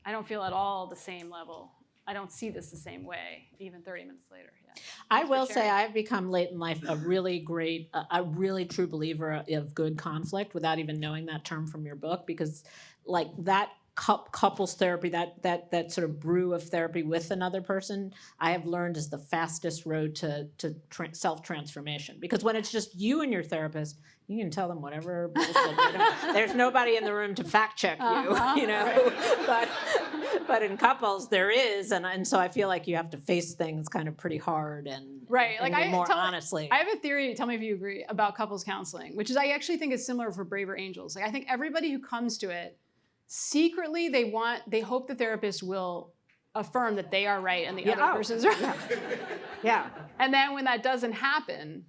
B: I don't feel at all the same level. I don't see this the same way, even 30 minutes later. Yeah.
A: I will say I've become late in life a really true believer of good conflict without even knowing that term from your book, because like that couples therapy, that sort of brew of therapy with another person, I have learned is the fastest road to self-transformation. Because when it's just you and your therapist, you can tell them whatever bullshit. There's nobody in the room to fact check you, you know. But in couples there is, and so I feel like you have to face things kind of pretty hard and honestly.
B: I have a theory. Tell me if you agree about couples counseling, which is I actually think is similar for Braver Angels. Like I think everybody who comes to it, secretly they hope the therapist will affirm that they are right and the other person's right.
A: Yeah.
B: And then when that doesn't happen,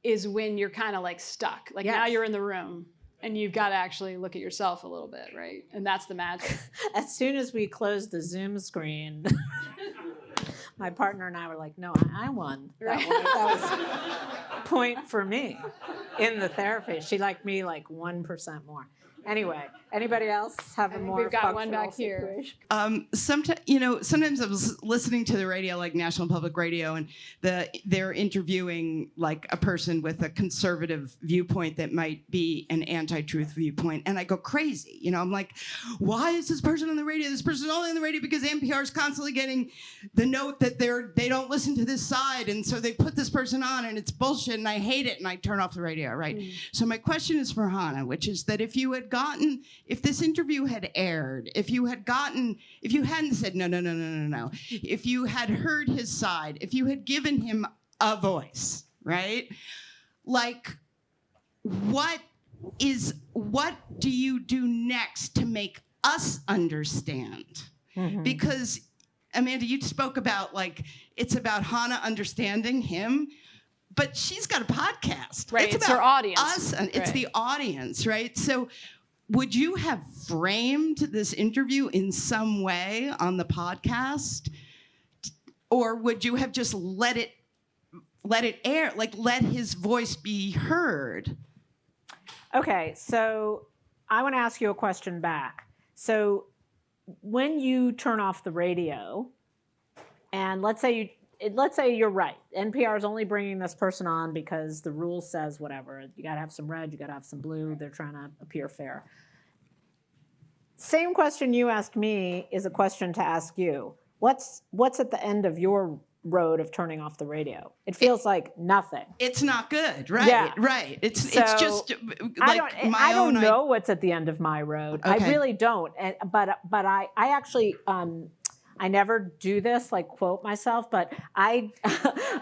B: is when you're kind of like stuck. Like now you're in the room and you've got to actually look at yourself a little bit, right? And that's the magic.
A: As soon as we closed the Zoom screen, my partner and I were like, no, I won. That was a point for me in the therapy. She liked me like 1% more. Anyway, anybody else have a more
B: We've got one
A: functional
B: back here.
A: situation?
H: Sometimes I was listening to the radio, like National Public Radio, and they're interviewing like a person with a conservative viewpoint that might be an anti-truth viewpoint, and I go crazy. I'm like, why is this person on the radio? This person's only on the radio because NPR is constantly getting the note that they don't listen to this side, and so they put this person on, and it's bullshit, and I hate it, and I turn off the radio, right? So my question is for Hanna, which is that if this interview had aired, if you hadn't said no, if you had heard his side, if you had given him a voice, right? Like, what do you do next to make us understand?
A: Mm-hmm.
H: Because Amanda, you spoke about like it's about Hanna understanding him, but she's got a podcast.
B: Right, it's
H: about
B: her audience.
H: Us, and it's
B: Right.
H: the audience, right? So, would you have framed this interview in some way on the podcast, or would you have just let it air, like let his voice be heard?
A: Okay, so I want to ask you a question back. So when you turn off the radio, and let's say you're right, NPR is only bringing this person on because the rule says whatever. You got to have some red, you got to have some blue. They're trying to appear fair. Same question you asked me is a question to ask you. What's at the end of your road of turning off the radio? It feels like nothing.
H: It's not good, right?
A: Yeah.
H: Right. It's
A: So,
H: just like
A: I don't know what's at the end of my road. I
H: Okay.
A: really don't. But I actually I never do this, like quote myself, but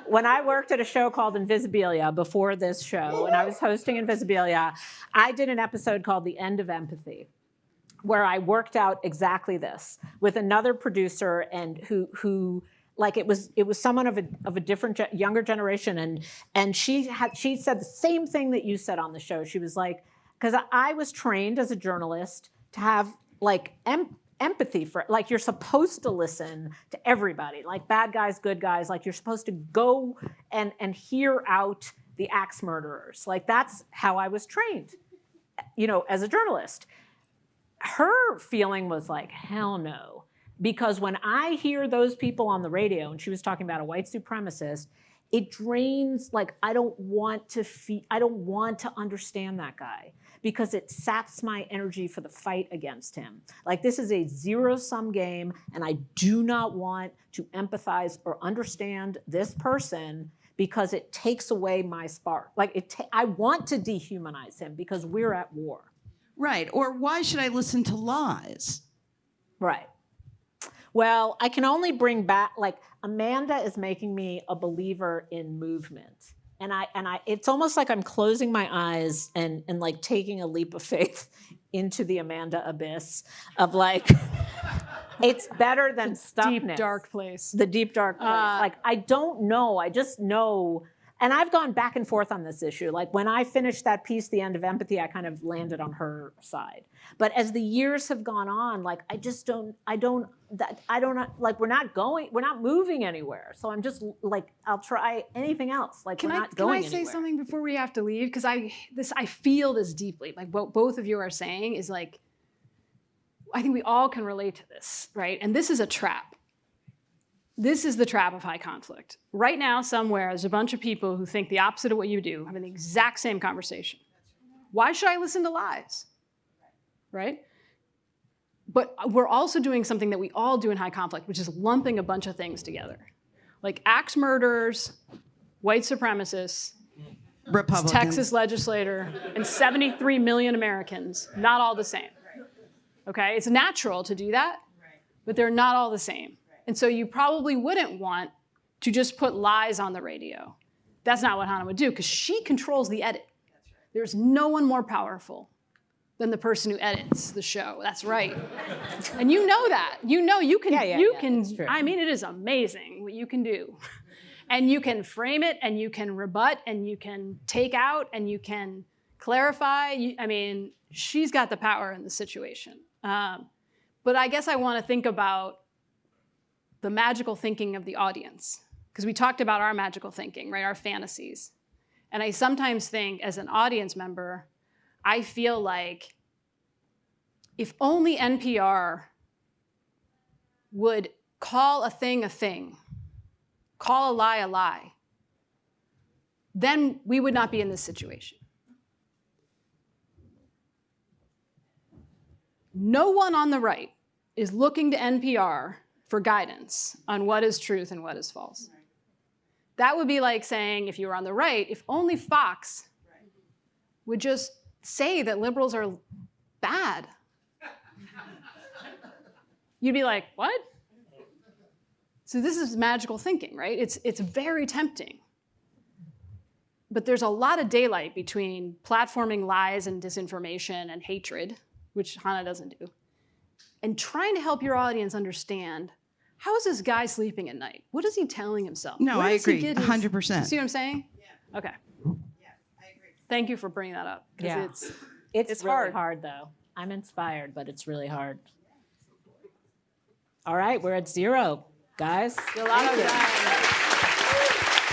A: when I worked at a show called Invisibilia before this show, and I was hosting Invisibilia, I did an episode called The End of Empathy, where I worked out exactly this with another producer and who like it was someone of a different younger generation, and she said the same thing that you said on the show. She was like, because I was trained as a journalist to have like empathy for, like, you're supposed to listen to everybody, like bad guys, good guys, like you're supposed to go and hear out the axe murderers. Like that's how I was trained, as a journalist. Her feeling was like, hell no. Because when I hear those people on the radio, and she was talking about a white supremacist, it drains, like I don't want to understand that guy because it saps my energy for the fight against him. Like this is a zero-sum game, and I do not want to empathize or understand this person because it takes away my spark. Like I want to dehumanize him because we're at war.
H: Right. Or why should I listen to lies?
A: Right. Well, I can only bring back, like, Amanda is making me a believer in movement. And I it's almost like I'm closing my eyes and like taking a leap of faith into the Amanda abyss of like, it's better than stuckness.
B: Deep, dark place.
A: The deep, dark place. Like, I don't know. I just know. And I've gone back and forth on this issue. Like when I finished that piece, The End of Empathy, I kind of landed on her side. But as the years have gone on, like we're not moving anywhere. So I'm just like, I'll try anything else. Like
B: Can
A: we're
B: I
A: not going
B: say
A: anywhere.
B: something before we have to leave? Because I feel this deeply. Like what both of you are saying is like, I think we all can relate to this, right? And this is a trap. This is the trap of high conflict. Right now, somewhere, there's a bunch of people who think the opposite of what you do, having the exact same conversation. Why should I listen to lies? Right? But we're also doing something that we all do in high conflict, which is lumping a bunch of things together. Like axe murderers, white supremacists,
H: Republicans.
B: Texas legislator, and 73 million Americans, not all the same. Okay? It's natural to do that, but they're not all the same. And so you probably wouldn't want to just put lies on the radio. That's not what Hanna would do, because she controls the edit. There's no one more powerful than the person who edits the show. That's right. And you know that. You know you can,
A: that's true.
B: I mean, it is amazing what you can do. And you can frame it, and you can rebut, and you can take out, and you can clarify. I mean, she's got the power in the situation. But I guess I want to think about the magical thinking of the audience, because we talked about our magical thinking, right? Our fantasies. And I sometimes think as an audience member, I feel like if only NPR would call a thing, call a lie, then we would not be in this situation. No one on the right is looking to NPR for guidance on what is truth and what is false. That would be like saying, if you were on the right, if only Fox would just say that liberals are bad. You'd be like, what? So this is magical thinking, right? It's very tempting. But there's a lot of daylight between platforming lies and disinformation and hatred, which Hanna doesn't do, and trying to help your audience understand, how is this guy sleeping at night? What is he telling himself?
H: No,
B: Where
H: I
B: does he
H: agree,
B: get his-
H: 100%.
B: See what I'm saying?
H: Yeah.
B: Okay.
H: Yeah, I agree.
B: Thank you for bringing that up. 'Cause
A: Yeah.
B: it's
A: It's really
B: hard.
A: hard, though. I'm inspired, but it's really hard. All right, we're at 0, guys.
B: A lot of
A: Thank you.
B: time.